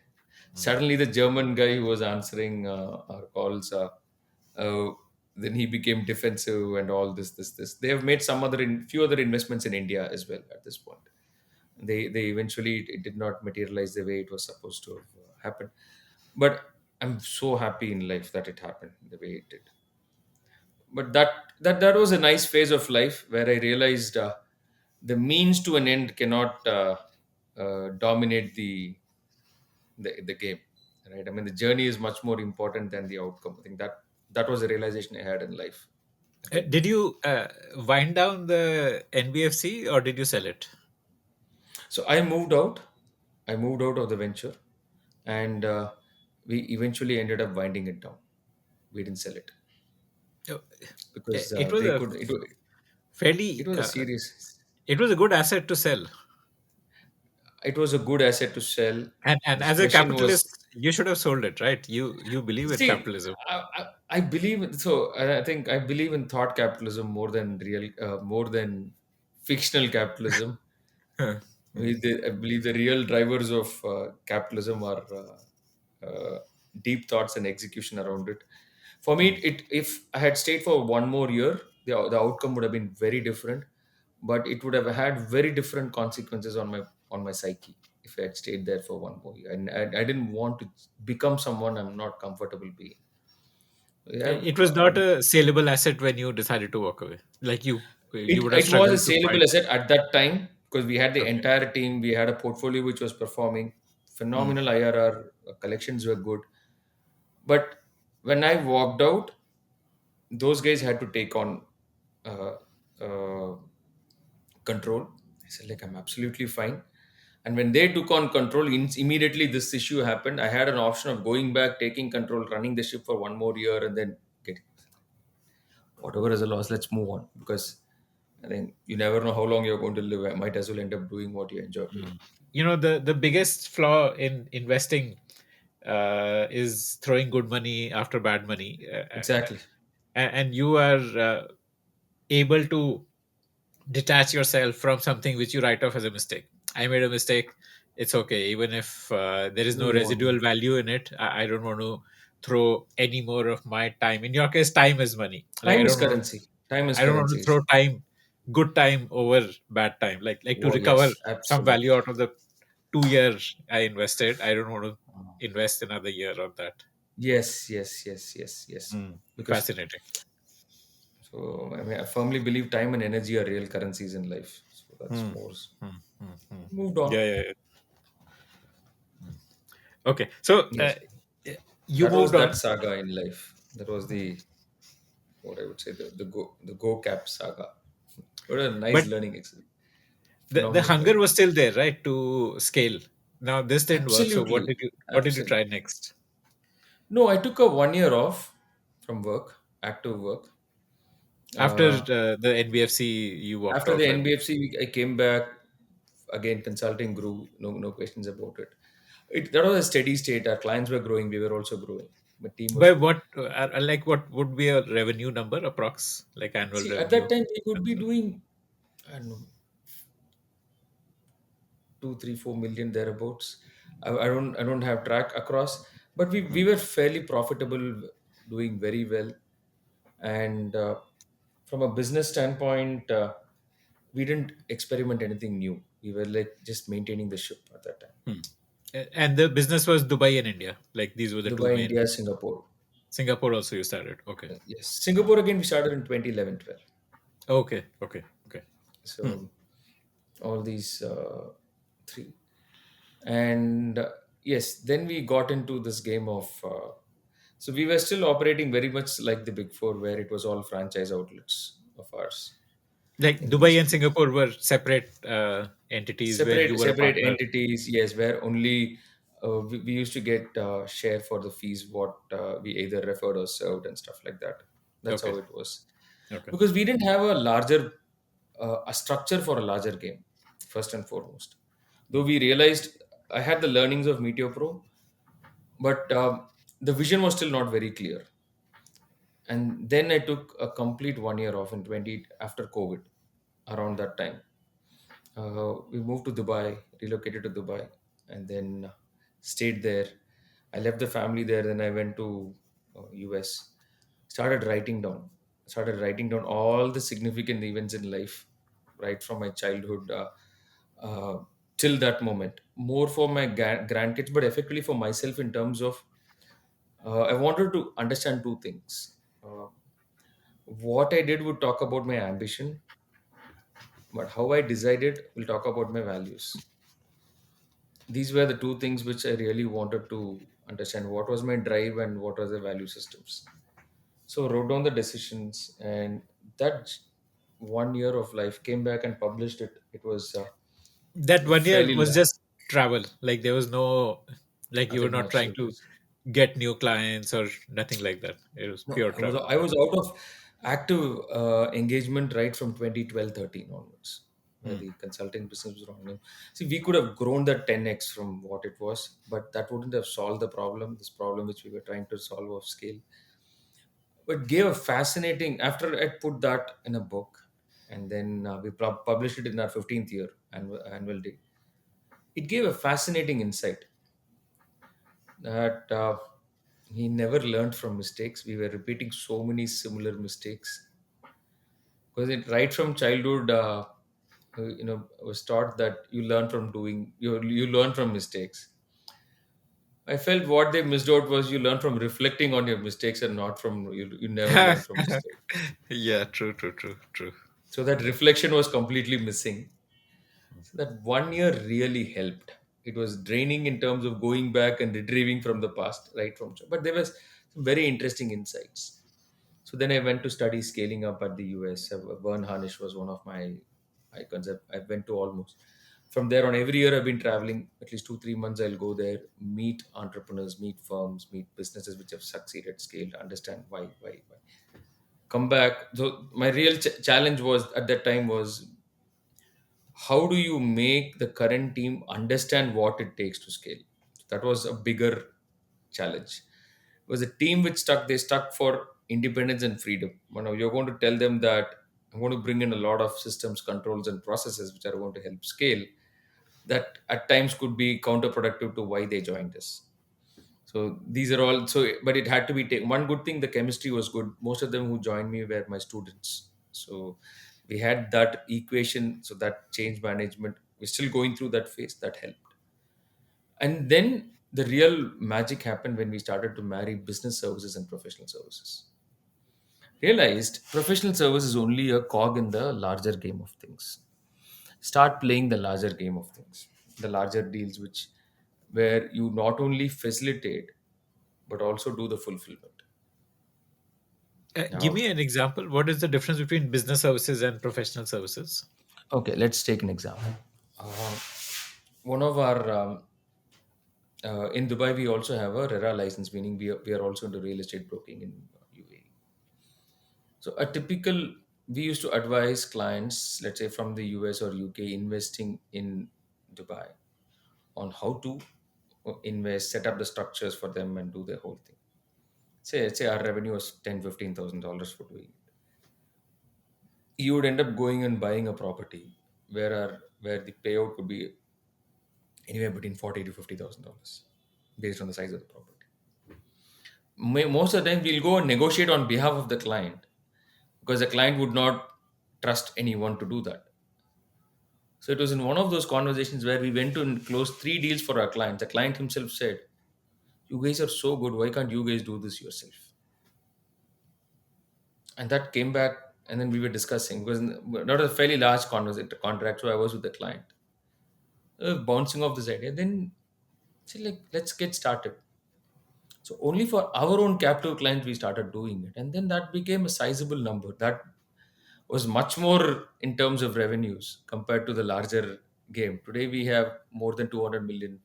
Mm. Suddenly, the German guy who was answering our calls, uh, then he became defensive and all this. They have made few other investments in India as well at this point. They eventually, it did not materialize the way it was supposed to have happened. But I'm so happy in life that it happened the way it did. But that was a nice phase of life where I realized the means to an end cannot dominate the game, right? I mean, the journey is much more important than the outcome. I think that was a realization I had in life at that Did point. you wind down the NBFC or did you sell it? So I moved out of the venture, and we eventually ended up winding it down. We didn't sell it Oh, because It was a it fairly was a serious. it was a good asset to sell. It was a good asset to sell. And This as a question capitalist, was. you should have sold it, right? You believe in See, capitalism. I believe so. I think I believe in thought capitalism more than fictional capitalism. Huh. I believe the real drivers of capitalism are deep thoughts and execution around it. For me, Hmm. if I had stayed for one more year, the outcome would have been very different, but it would have had very different consequences on my psyche if I had stayed there for one more year. And I didn't want to become someone I'm not comfortable being. Yeah, It was not a saleable asset when you decided to walk away. Like you it would have it was a struggled to saleable find. asset at that time because we had the Okay. entire team. We had a portfolio which was performing Hmm. phenomenal. IRR collections were good, but when I walked out, those guys had to take on uh, uh, control. I said, like, I'm absolutely fine. And when they took on control, immediately this issue happened. I had an option of going back, taking control, running the ship for one more year, and then getting whatever is a loss. Let's move on because I think you never know how long you're going to live. I might as well end up doing what you enjoy doing. The biggest flaw in investing is throwing good money after bad money, Exactly. and you are able to detach yourself from something which you write off as a mistake. I made a mistake. It's okay, even if there is no Move on. residual value in it. I don't want to throw any more of my time. In your case, time is money. Like Time is currency. Time is I don't want to currency. throw time, good time over bad time. Like to Oh, recover yes, some absolutely. value out of the 2 years I invested. I don't want to invest another year on that. Yes, yes, yes, yes, yes. Because Fascinating. so I mean, I firmly believe time and energy are real currencies in life. So that's Hmm. more. Hmm. Hmm. Hmm. Moved on. Yeah, yeah, yeah. Okay, so Yes, you that was moved that on. saga in life. That was the what I would say the go cap saga. What a nice But learning experience. the Phenomenal hunger learning. was still there, right, to scale. Now this didn't work. So Absolutely, what did you absolutely. try next? No, I took a one year off from work. active work. After Uh, the NBFC, you walked After the out, right? NBFC, I came back again. Consulting grew, no questions about it. That was a steady state. Our clients were growing, we were also growing. My team was By growing. what, like, what would be a revenue number, approx, like annual See, at that revenue? time, we could be doing, I don't know, 2, 3, 4 million thereabouts. I don't have track across, but we Hmm. were fairly profitable, doing very well. And from a business standpoint, we didn't experiment anything new. We were like just maintaining the ship at that time. Hmm. And the business was Dubai and India. Like these were the two Dubai, main. India, Singapore. Singapore also you started. Okay. Yes, Singapore again. We started in 2011, 12. Okay. Okay. Okay. Hmm. So all these three, and yes, then we got into this game of. So we were still operating very much like the Big Four, where it was all franchise outlets of ours Like in these Dubai and two. Singapore were separate entities where you were a Separate partner. entities, yes, where only we used to get share for the fees what we either referred or served and stuff like that. That's Okay. how it was, Okay. because we didn't have a larger a structure for a larger game, first and foremost. Though we realized, I had the learnings of Meteor Pro, but the vision was still not very clear. And then I took a complete 1 year off in 20 after COVID, around that time. We moved to Dubai, relocated to Dubai, and then stayed there. I left the family there. Then I went to US. Started writing down all the significant events in life, right from my childhood uh, till that moment. More for my grandkids, but effectively for myself in terms of I wanted to understand two things. What I did would talk about my ambition, but how I decided will talk about my values. These were the two things which I really wanted to understand, what was my drive and what was the value systems. So wrote down the decisions, and that 1 year of life came back and published it. It was That 1 year fairly was long, just travel. Like there was no, like you were nothing not much. trying It to was get new clients or nothing like that. It was no, pure travel. I was out of active engagement right from 2012, 13 onwards, where Hmm. the consulting business was running. See, we could have grown that 10x from what it was, but that wouldn't have solved the problem. This problem which we were trying to solve of scale, but gave a fascinating. After I put that in a book, and then we published it in our 15th year annual day. It gave a fascinating insight that he never learned from mistakes. We were repeating so many similar mistakes because it right from childhood. Was taught that you learn from doing. You learn from mistakes. I felt what they missed out was you learn from reflecting on your mistakes and not from you never learn from mistakes. Yeah, true, true, true, true. So that reflection was completely missing. So that 1 year really helped. It was draining in terms of going back and retrieving from the past, right from. But there was some very interesting insights. So then I went to study scaling up at the US. Vern Harnish was one of my icons. I went to almost. From there on, every year I've been traveling at least 2, 3 months. I'll go there, meet entrepreneurs, meet firms, meet businesses which have succeeded, scaled, understand why. Come back. So my real challenge was at that time was, how do you make the current team understand what it takes to scale? That was a bigger challenge. It was a team which they stuck for independence and freedom. You're going to tell them that I'm going to bring in a lot of systems, controls, and processes which are going to help scale. That at times could be counterproductive to why they joined us. So these are all so, but it had to be taken. One good thing, the chemistry was good. Most of them who joined me were my students. So we had that equation. So that change management, we're still going through that phase. That helped. And then the real magic happened when we started to marry business services and professional services. Realized professional service is only a cog in the larger game of things. Start playing the larger game of things, the larger deals, which where you not only facilitate but also do the fulfillment. Give Now, me an example. What is the difference between business services and professional services? okay, let's take an example. Uh, One of our in Dubai, we also have a RERA license, meaning we are also into real estate broking in UAE. So a typical, we used to advise clients, let's say from the US or UK, investing in Dubai, on how to invest, set up the structures for them, and do the whole thing. Say our revenue was $10,000-15,000 for doing it. You would end up going and buying a property where the payout could be anywhere between $40,000 to $50,000 based on the size of the property. Most of the time, we'll go and negotiate on behalf of the client because the client would not trust anyone to do that. So it was in one of those conversations where we went to and close 3 deals for our client. The client himself said, "You guys are so good. Why can't you guys do this yourself?" And that came back, and then we were discussing because not a fairly large conversation contract. So I was with the client, bouncing off this idea. Then say like, let's get started. So only for our own captive clients we started doing it, and then that became a sizable number. That was much more in terms of revenues compared to the larger game. Today we have more than 200 million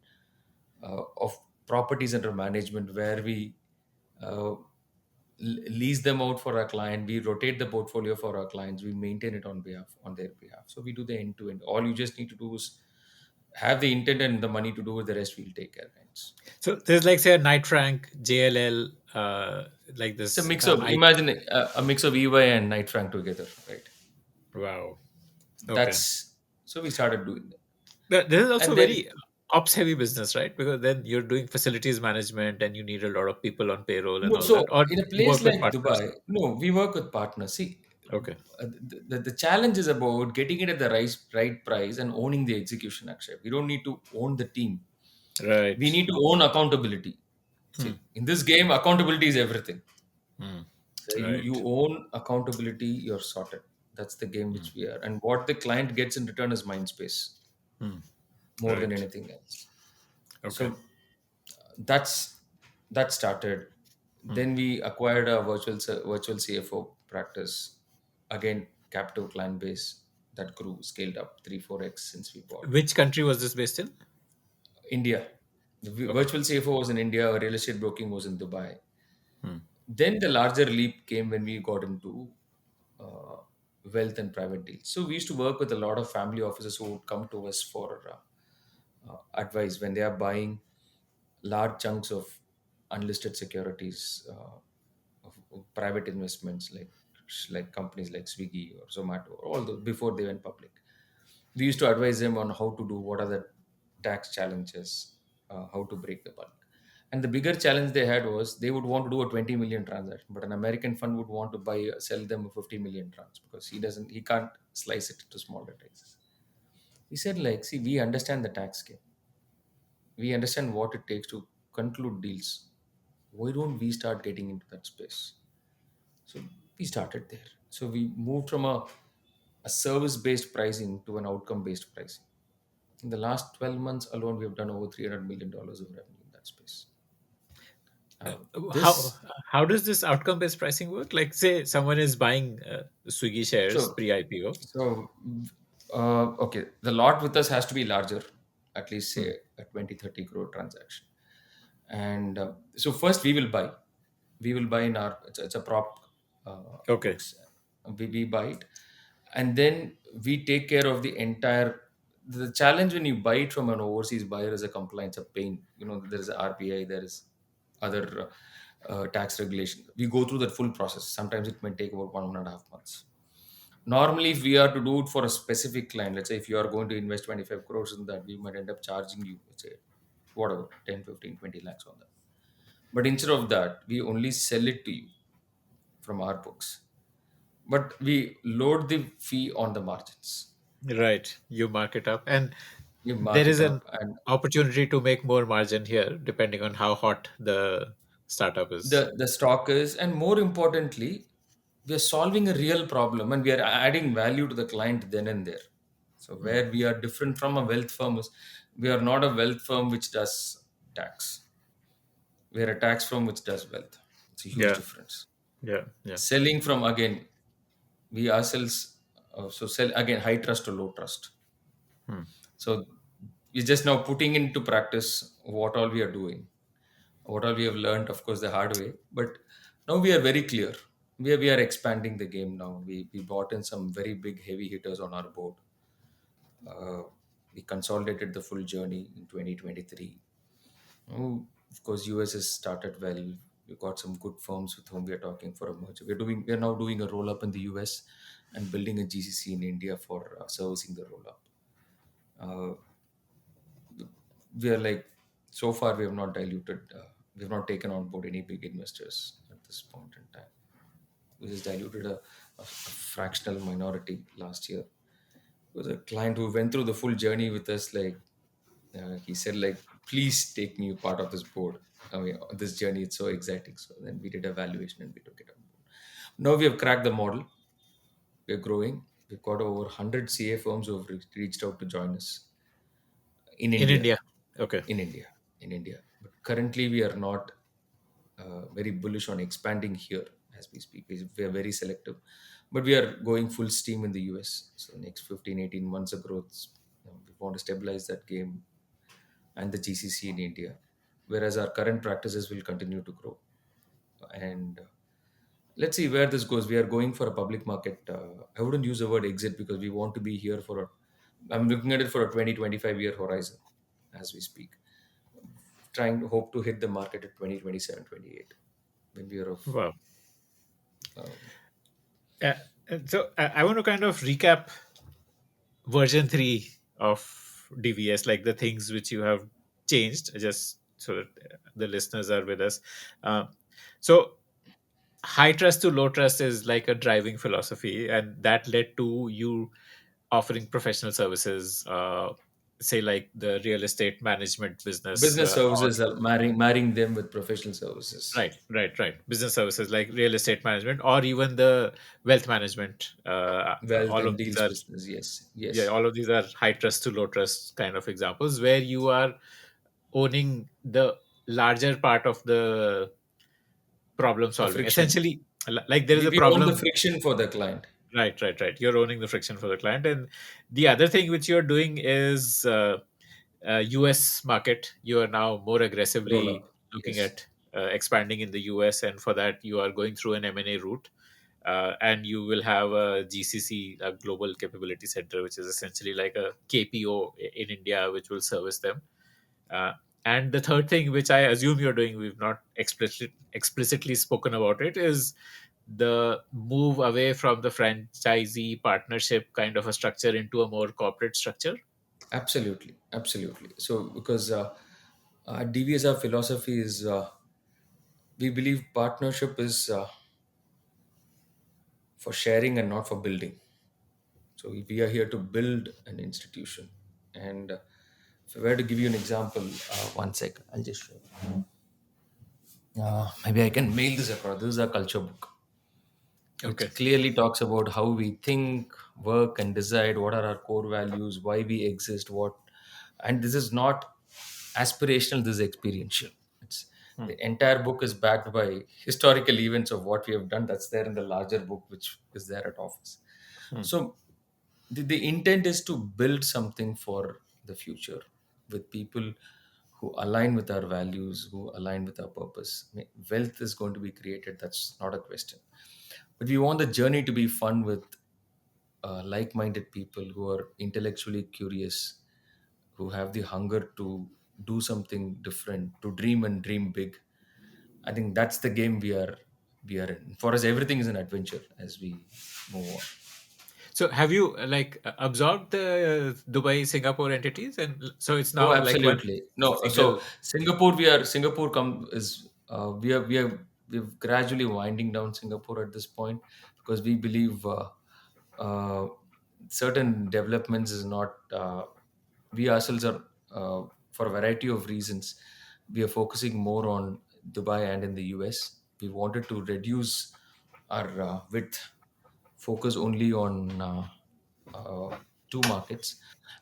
of properties under management where we uh, lease them out for our client. We rotate the portfolio for our clients. We maintain it on their behalf. So we do the end to end. All you just need to do is have the intent and the money to do it. The rest we'll take care, guys. So there's like say a Knight Frank, JLL, like It's a this. mix of, I imagine a mix of EY and Knight Frank together, right? Wow. Okay. That's, so we started doing that. This is also And then, very ops heavy business, right? Because then you're doing facilities management and you need a lot of people on payroll and no, all that. so Or in a you place work with like partners. Dubai, no, we work with partners. See, Okay. the challenge is about getting it at the right price and owning the execution, actually. We don't need to own the team. We Right. need to own accountability. Hmm. See, in this game, accountability is everything. Hmm. So you Right. own accountability, you're sorted. That's the game Hmm. which we are. And what the client gets in return is mind space Hmm. more than Right. anything else. Okay. So that's that started. Hmm. Then we acquired a virtual CFO practice. Again, captive client base that grew, scaled up 3-4x since we bought Which country was this based in? India. The Okay. virtual CFO was in India. Real estate broking was in Dubai. Hmm. Then the larger leap came when we got into uh, wealth and private deals. So we used to work with a lot of family offices who would come to us for advice when they are buying large chunks of unlisted securities, of private investments like companies like Swiggy or Zomato, or all those before they went public. We used to advise them on how to do, what are the tax challenges, how to break the bulk. And the bigger challenge they had was they would want to do a 20 million transaction, but an American fund would want to sell them a 50 million trans because he can't slice it into smaller taxes. He said, like, see, we understand the tax game. We understand what it takes to conclude deals. Why don't we start getting into that space? So we started there. So we moved from a service based pricing to an outcome based pricing. In the last 12 months alone, we have done over $300 million of revenue in that space. Uh, Uh, How this, how does this outcome based pricing work? Like, say someone is buying Swiggy shares so, pre IPO. okay, the lot with us has to be larger, at least Hmm. say a 20-30 crore transaction. And so first we will buy in our, it's a prop Okay. books. We buy it, and then we take care of the entire. The challenge when you buy it from an overseas buyer is a compliance, a pain. There is a RBI, there is other tax regulation. We go through that full process. Sometimes it may take about 1.5 months. Normally, if we are to do it for a specific client, let's say if you are going to invest 25 crores in that, we might end up charging you, let's say, whatever, 10, 15, 20 lakhs on that. But instead of that, we only sell it to you from our books. But we load the fee on the margins. Right. You mark it up, and You there mark is it an up, and opportunity to make more margin here, depending on how hot the startup is. the stock is, and more importantly, we are solving a real problem and we are adding value to the client then and there. So Hmm. where we are different from a wealth firm is, we are not a wealth firm which does tax. We are a tax firm which does wealth. It's a huge Yeah. difference. Yeah. Yeah. Selling from, again, we ourselves, so sell again, high trust to low trust. Hmm. So we're just now putting into practice what all we are doing, what all we have learned, of course, the hard way. But now we are very clear. we are expanding the game now. We bought in some very big heavy hitters on our board. Uh, we consolidated the full journey in 2023. Of course, US has started well. We've got some good firms with whom we are talking for a merger. We are now doing a roll up in the US and building a GCC in India for servicing the roll up. Uh, we are like, so far we have not we have not taken on board any big investors at this point in time. We just diluted a fractional minority last year. It was a client who went through the full journey with us. Like, he said, like, please take me part of this board. I mean, this journey, it's so exciting. So then we did a valuation and we took it on board. Now we have cracked the model. We're growing. We've got over 100 CA firms who have reached out to join us in In India. India? Okay. In India. In India. But currently, we are not very bullish on expanding here as we speak. We are very selective. But we are going full steam in the US. So, next 15, 18 months of growth, we want to stabilize that game and the GCC in India, whereas our current practices will continue to grow. And let's see where this goes. We are going for a public market. I wouldn't use the word exit because we want to be here for a, I'm looking at it for a 20-25 year horizon as we speak. Trying to hope to hit the market at 2027, 28 when we are of. Wow. Um, Uh, I want to kind of recap version 3 of DVS, like the things which you have changed, just so that the listeners are with us. Uh, so, high trust to low trust is like a driving philosophy, and that led to you offering professional services, say like the real estate management business, Business or services are marrying them with professional services. right, business services like real estate management, or even the wealth management. Wealth All and of these deals are, business. Yes, yeah, yes. all of these are high trust to low trust kind of examples where you are owning the larger part of the problem The solving. friction. Essentially, like there is a We own the problem. friction for the client. Right. You're owning the friction for the client, and the other thing which you're doing is US market. You are now more Roll aggressively up. looking Yes. at expanding in the US, and for that you are going through an M&A route. And you will have a GCC, a Global Capability Center, which is essentially like a KPO in India, which will service them. Uh, and the third thing, which I assume you're doing, we've not explicitly spoken about it, is the move away from the franchisee partnership kind of a structure into a more corporate structure. Absolutely. Absolutely. So, because at DVS, our philosophy is we believe partnership is for sharing and not for building. So, we are here to build an institution. And if I were to give you an example, one sec, I'll just show you. Maybe I can mail this across. This is a culture book. Okay. It clearly talks about how we think, work, and decide what are our core values, why we exist, what. And this is not aspirational, this is experiential. It's Hmm. the entire book is backed by historical events of what we have done. That's there in the larger book, which is there at office. Hmm. So the intent is to build something for the future with people who align with our values, who align with our purpose. I mean, wealth is going to be created. That's not a question. But we want the journey to be fun with like-minded people who are intellectually curious, who have the hunger to do something different, to dream and dream big. I think that's the game we are in. For us, everything is an adventure as we move on. So have you absorbed the Dubai Singapore entities, and so it's Oh, now like one absolutely. No, single. so Singapore come is we're gradually winding down Singapore at this point because we believe uh, certain developments is not we ourselves are for a variety of reasons we are focusing more on Dubai and in the US. We wanted to reduce our width, focus only on two markets.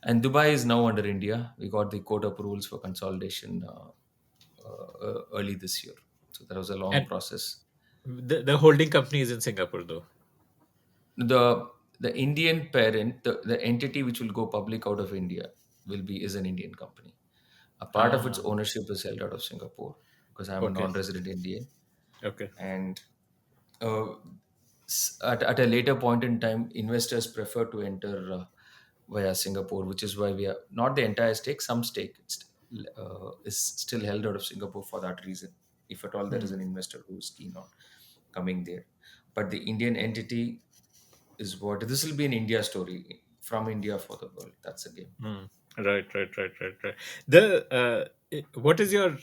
And Dubai is now under India. We got the court approvals for consolidation early this year. So that was a long And process. the holding company is in Singapore, though. The Indian parent, the entity which will go public out of India, will be is an Indian company. A part of its Ah, ownership is held out of Singapore because I'm a okay, non-resident Indian, okay. and uh, at a later point in time, investors prefer to enter via Singapore, which is why we are not the entire stake, some stake is still held out of Singapore for that reason. If at all there is Mm, an investor who is keen on coming there, but the Indian entity is what this will be an India story from India for the world. That's a game. mm. Right. The what is your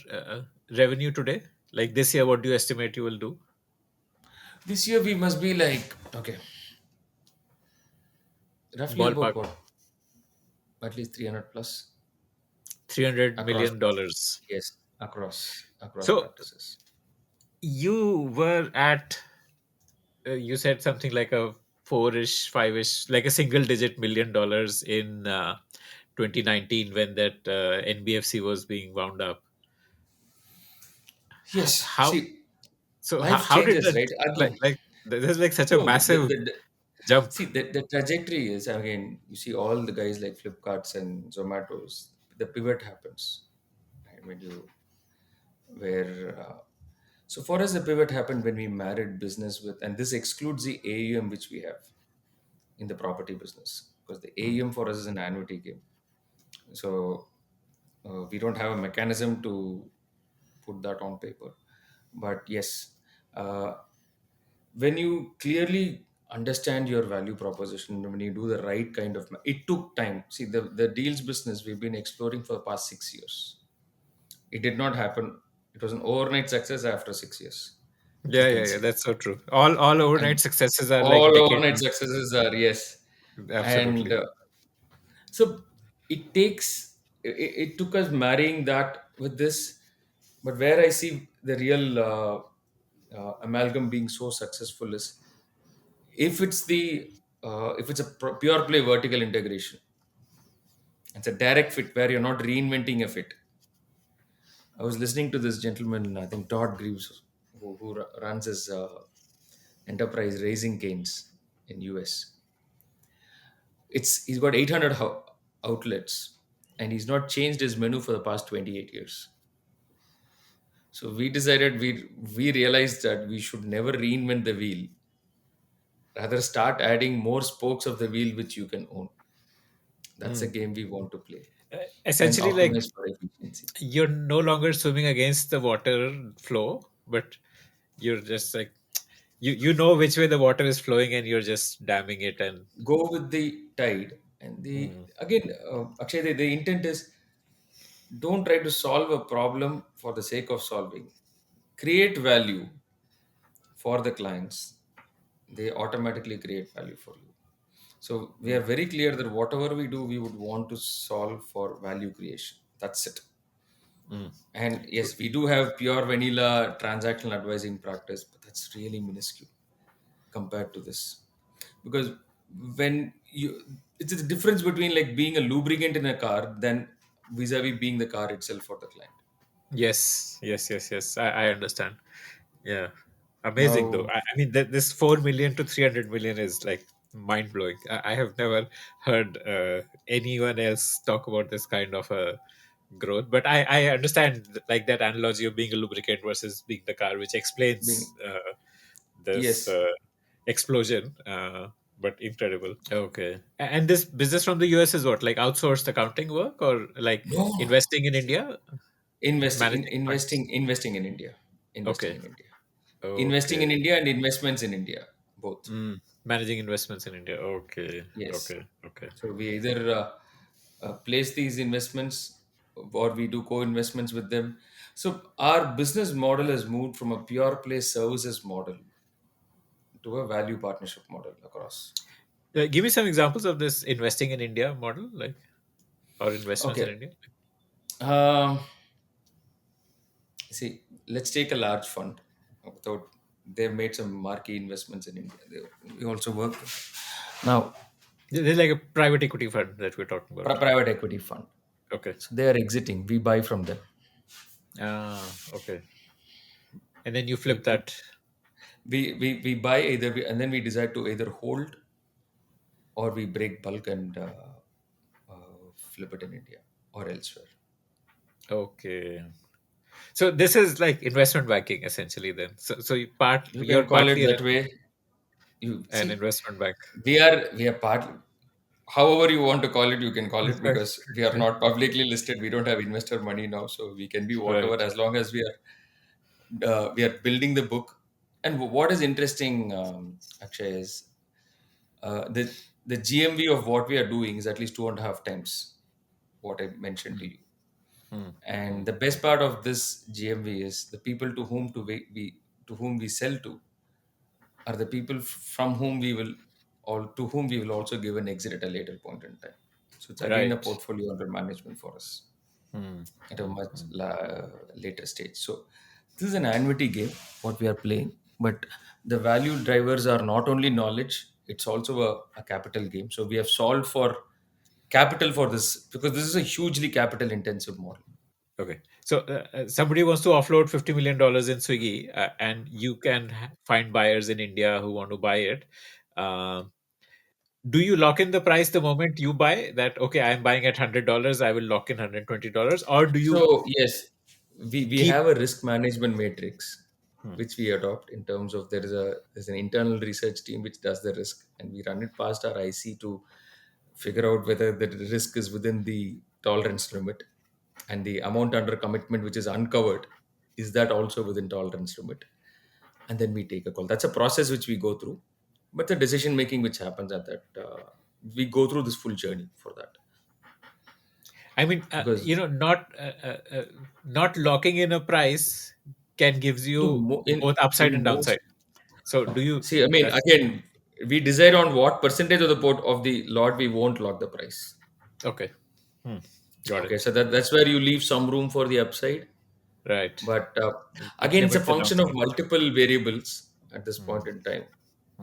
revenue today? Like this year, what do you estimate you will do? This year we must be like okay, roughly about Ballpark, what, at least 300 plus $300 across million dollars. yes, across So practices. you were at you said something like a four-ish, five-ish, like a single-digit $1 million in 2019 when that NBFC was being wound up. Yes, How see, so? life How did changes, that right? Again, like? There's like such a no, massive jump. see the trajectory is, again, you see all the guys like Flipkarts and Zomatos, the pivot happens, right? When you where so for us the pivot happened when we married business with, and this excludes the AUM which we have in the property business, because the Mm, AUM for us is an annuity game. So we don't have a mechanism to put that on paper. But yes, uh, when you clearly understand your value proposition, when you do the right kind of, it took time. See, the deals business we've been exploring for the past 6 years. It did not happen. It was an overnight success after 6 years, if you can yeah. say. That's so true. All overnight And successes are like all overnight decadal. successes are, yes. And Absolutely. so it takes, it took us marrying that with this. But where I see the real amalgam being so successful is if it's the if it's a pure play vertical integration. It's a direct fit where you're not reinventing a fit. I was listening to this gentleman, I think Todd Greaves, who runs his enterprise Raising Canes in US. He's got 800 outlets, and he's not changed his menu for the past 28 years. So we decided, we realized that we should never reinvent the wheel. Rather, start adding more spokes of the wheel which you can own. That's a Mm. game we want to play and Essentially, like optimize for efficiency. you're no longer swimming against the water flow, but you're just like you know which way the water is flowing, and you're just damming it. And Go with the tide. And the mm, again, Akshay, the intent is, don't try to solve a problem for the sake of solving. Create value for the clients. They automatically create value for you. So we are mm, very clear that whatever we do, we would want to solve for value creation. That's it. mm. And So yes, we do have pure vanilla transactional advising practice, but that's really minuscule compared to this. Because when you, it's a difference between like being a lubricant in a car than vis-a-vis being the car itself for the client. yes. I understand. Yeah, amazing though. Now, I mean, this 4 million to 300 million is like mind blowing. I have never heard anyone else talk about this kind of a growth, but I understand like that analogy of being a lubricant versus being the car, which explains being, this yes, explosion. But incredible. Okay. And this business from the US is what, like outsourced accounting work or like no, investing in India, managing funds? investing in India, investing Okay. in India, investing Okay. in India and investments in India, both. Managing investments in India. Okay. Yes. Okay. So we either place these investments or we do co-investments with them. So our business model has moved from a pure play services model to a value partnership model across. Give me some examples of this investing in India model, like or investments in Okay. India. Um, See, let's take a large fund. Without, they've made some marquee investments in India. We also work now. They're like a private equity fund that we're talking about. Private equity fund. Okay. So they are exiting. We buy from them. Okay. And then you We flip put, that. we buy either, and then we decide to either hold or we break bulk and flip it in India or elsewhere. Okay. So this is like investment banking essentially then. So You you're can call it partly that way. You An see, investment bank. we are part. However you want to call it, you can call it, because we are not publicly listed. We don't have investor money now, so we can be whatever, Right. as long as we are building the book. And what is interesting, Akshay, is the GMV of what we are doing is at least 2.5 times what I mentioned to Mm, you. mm, And mm. the best part of this GMV is the people to whom to whom we sell to are the people from whom we will, or to whom we will also give an exit at a later point in time. So it's again a Right. portfolio under management for us Mm, at a mm, much mm. later stage. So this is an annuity game what we are playing, but the value drivers are not only knowledge; it's also a capital game. So we have solved for capital for this, because this is a hugely capital intensive model. Okay. So somebody wants to offload $50 million in Swiggy, and you can find buyers in India who want to buy it. Um, do you lock in the price the moment you buy that? Okay, I'm buying at $100. I will lock in $120, or do you So yes, we keep? have a risk management matrix Hmm. which we adopt, in terms of there's an internal research team which does the risk, and we run it past our IC to figure out whether the risk is within the tolerance limit, and the amount under commitment which is uncovered, is that also within tolerance limit, and then we take a call. That's a process which we go through, but the decision making which happens at that, we go through this full journey for that, I mean, because not locking in a price can gives you both upside in and most. downside. So do you? See, I mean, again, we decide on what percentage of the port of the lot we won't lock the price. Okay. Hmm. Got Okay, it. so that's where you leave some room for the upside, Right. but But again, it's a limit the function of downside. multiple variables at this Hmm. point in time.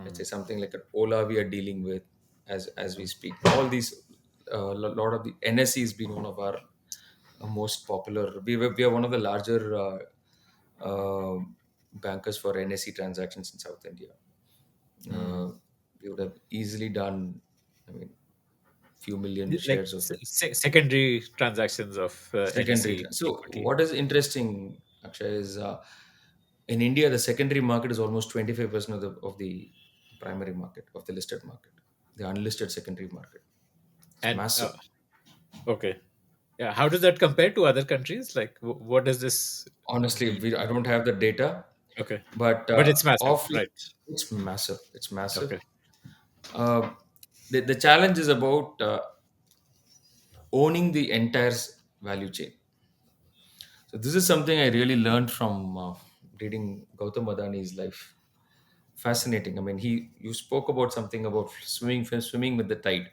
Let's Hmm. say something like an Ola we are dealing with as we Hmm. speak. All these, lot of the NSE has been one of our most popular. We are one of the larger bankers for NSE transactions in South India. Hmm. We would have easily done, I mean, few million Like shares of it. secondary transactions of Secondary. NSE So equity. what is interesting, Akshay, is in India the secondary market is almost 25% of the primary market, of the listed market, the unlisted secondary market. It's And massive. okay, yeah. How does that compare to other countries? Like, what does this Honestly, mean? I don't have the data, Okay, but but it's massive, off right? it's massive. It's massive. Okay. Uh, the challenge is about owning the entire value chain. So this is something I really learned from reading Gautam Adani's life. Fascinating. I mean, you spoke about something about swimming with the tide.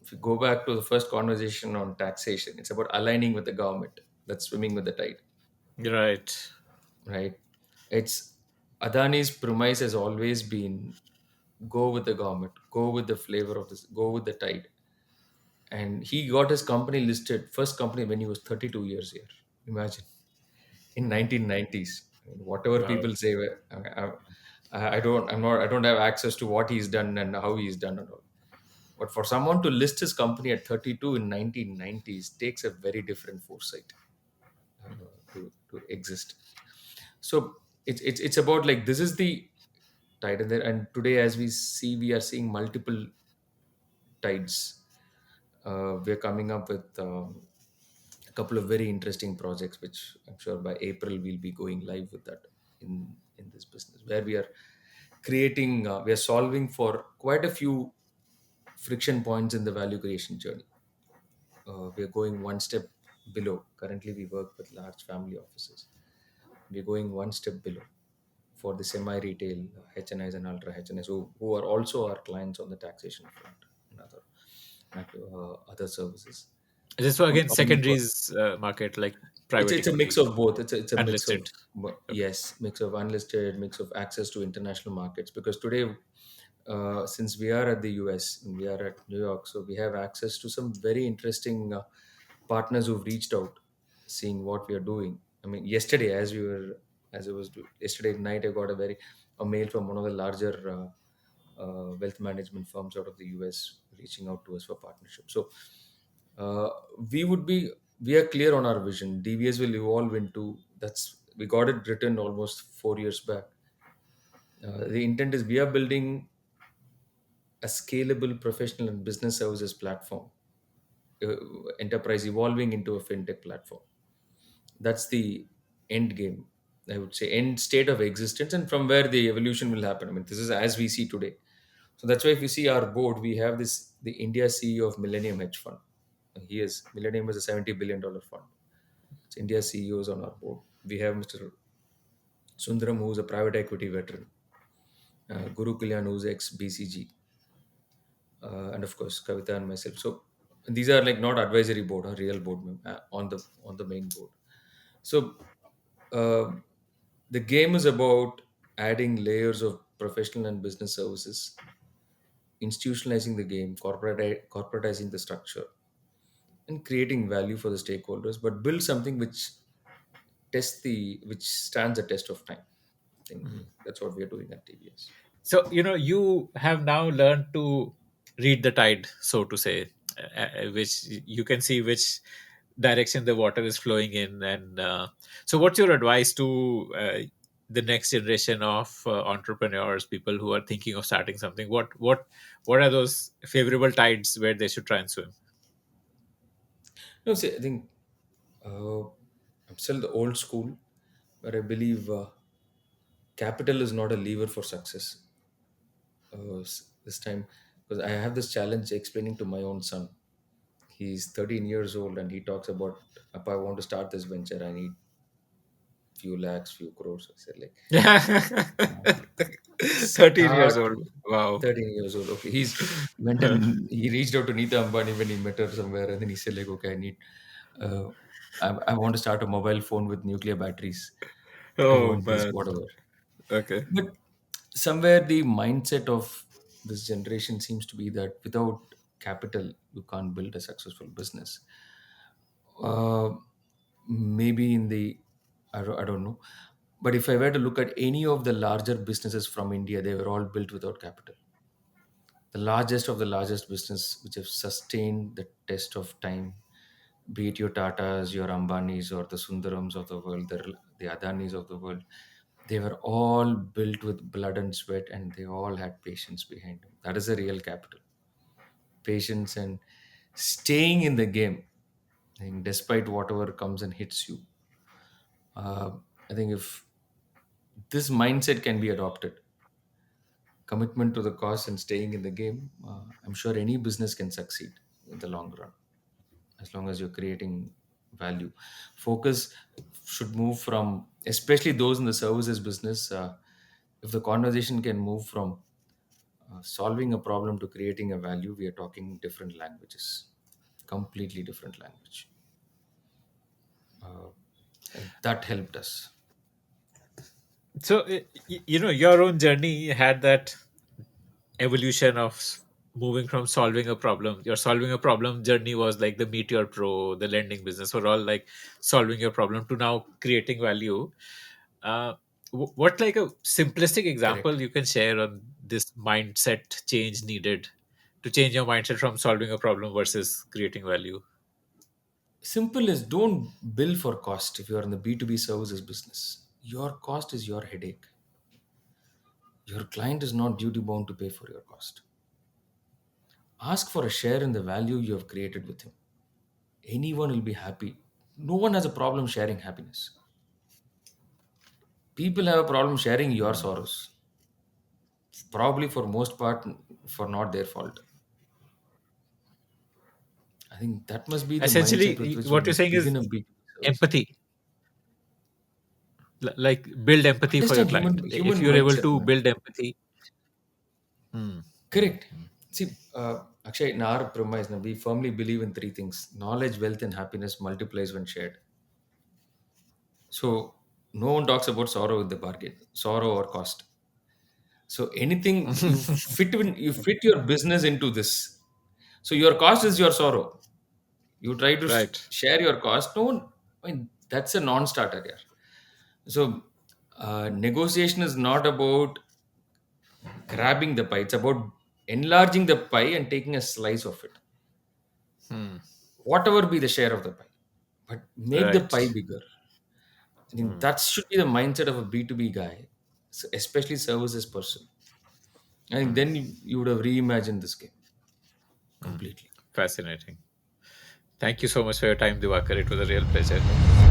If you go back to the first conversation on taxation, it's about aligning with the government. That's swimming with the tide, Right. right? It's Adani's premise has always been go with the government, go with the flavor of this, go with the tide. And he got his company listed, first company, when he was 32 years here. Imagine, in Hmm. 1990s. I mean, whatever Wow. people say, I don't have access to what he's done and how he's done and all. But for someone to list his company at 32 in 1990s takes a very different foresight to exist. So it's about, like, this is the tide, and today, as we see, we are seeing multiple tides. We're coming up with a couple of very interesting projects, which I'm sure by April we'll be going live with that in this business, where we are solving for quite a few friction points in the value creation journey. We are going one step below. Currently, we work with large family offices. We're going one step below for the semi-retail HNIs and ultra HNIs, who are also our clients on the taxation front and other services. This was We're again solving for. secondaries market, like It's private it's a mix equity, of both. It's a mix unlisted. of, Okay. yes, mix of unlisted, mix of access to international markets. Because today, since we are at the US and we are at New York, so we have access to some very interesting partners who've reached out, seeing what we are doing. I mean, yesterday, as it was yesterday night, I got a mail from one of the larger wealth management firms out of the US reaching out to us for partnership. So uh, we would be we are clear on our vision. DVS will evolve into, that's we got it written almost 4 years back. The intent is we are building a scalable professional and business services platform, uh, enterprise evolving into a fintech platform. That's the end game, I would say, end state of existence, and from where the evolution will happen. I mean, this is as we see today. So that's why if you see our board, we have this the India CEO of Millennium Hedge Fund. He is Millennium is a $70 billion fund. It's India CEOs on our board. We have Mr. Sundaram, who's a private equity veteran, Guru Kalyan, who's ex BCG, and of course Kavita and myself. So these are like not advisory board or real board on the main board. So uh, the game is about adding layers of professional and business services, institutionalizing the game, corporatizing the structure, and creating value for the stakeholders, but build something which stands the test of time. I think that's what we are doing at TVS. So, you have now learned to read the tide, so to say, which you can see which direction the water is flowing in. And so, what's your advice to the next generation of entrepreneurs, people who are thinking of starting something? What are those favorable tides where they should try and swim? No, see, I think I'm still the old school, where I believe capital is not a lever for success. This time, because I have this challenge explaining to my own son. He's 13 years old and he talks about, "Appa, I want to start this venture. I need few lakhs, few crores." I said, like, 13 years start old. with Wow. 13 years old. Okay. Went and he reached out to Nita Ambani when he met her somewhere. And then he said, like, okay, uh, I want to start a mobile phone with nuclear batteries. I Oh, want this, man. whatever. Okay. But somewhere the mindset of this generation seems to be that without capital, you can't build a successful business. Uh, Maybe in the, I don't know. But if I were to look at any of the larger businesses from India, they were all built without capital. The largest of the largest business which have sustained the test of time, be it your Tatas, your Ambanis, or the Sundarams of the world, the Adanis of the world, they were all built with blood and sweat, and they all had patience behind them. That is a real capital. Patience and staying in the game, I think, despite whatever comes and hits you. Uh, I think if this mindset can be adopted, commitment to the cause and staying in the game, I'm sure any business can succeed in the long run, as long as you're creating value. Focus should move from, especially those in the services business, if the conversation can move from solving a problem to creating a value, we are talking different languages, completely different language. And that helped us. So, your own journey had that evolution of moving from solving a problem. Your solving a problem journey was like the Meteor Pro, the lending business, were all like solving your problem to now creating value. uh, what, like, a simplistic example Correct. you can share on this mindset change needed to change your mindset from solving a problem versus creating value? Simple is, don't bill for cost. If you are in the B2B services business, your cost is your headache. Your client is not duty bound to pay for your cost. Ask for a share in the value you have created with him. Anyone will be happy. No one has a problem sharing happiness. People have a problem sharing your Hmm. sorrows. Probably for most part, for not their fault. I think that must be the mindset with Essentially, which we what you're must saying is begin a B2B service. empathy. Like, build empathy for your Understand client. human If you're able mindset, to man. build empathy. Hmm. Correct. See, Akshay, in our premise, na, we firmly believe in three things: knowledge, wealth, and happiness multiplies when shared. So, no one talks about sorrow with the bargain, sorrow or cost. So, anything you fit your business into this. So, your cost is your sorrow. You try to Right. share your cost. No one, I mean, that's a non-starter here. So, negotiation is not about grabbing the pie. It's about enlarging the pie and taking a slice of it, Hmm. whatever be the share of the pie, but make the pie Right. bigger. I think Hmm. that should be the mindset of a B2B guy. especially services person. And then you would have reimagined this game Mm. completely. Fascinating. Thank you so much for your time, Diwakar. It was a real pleasure.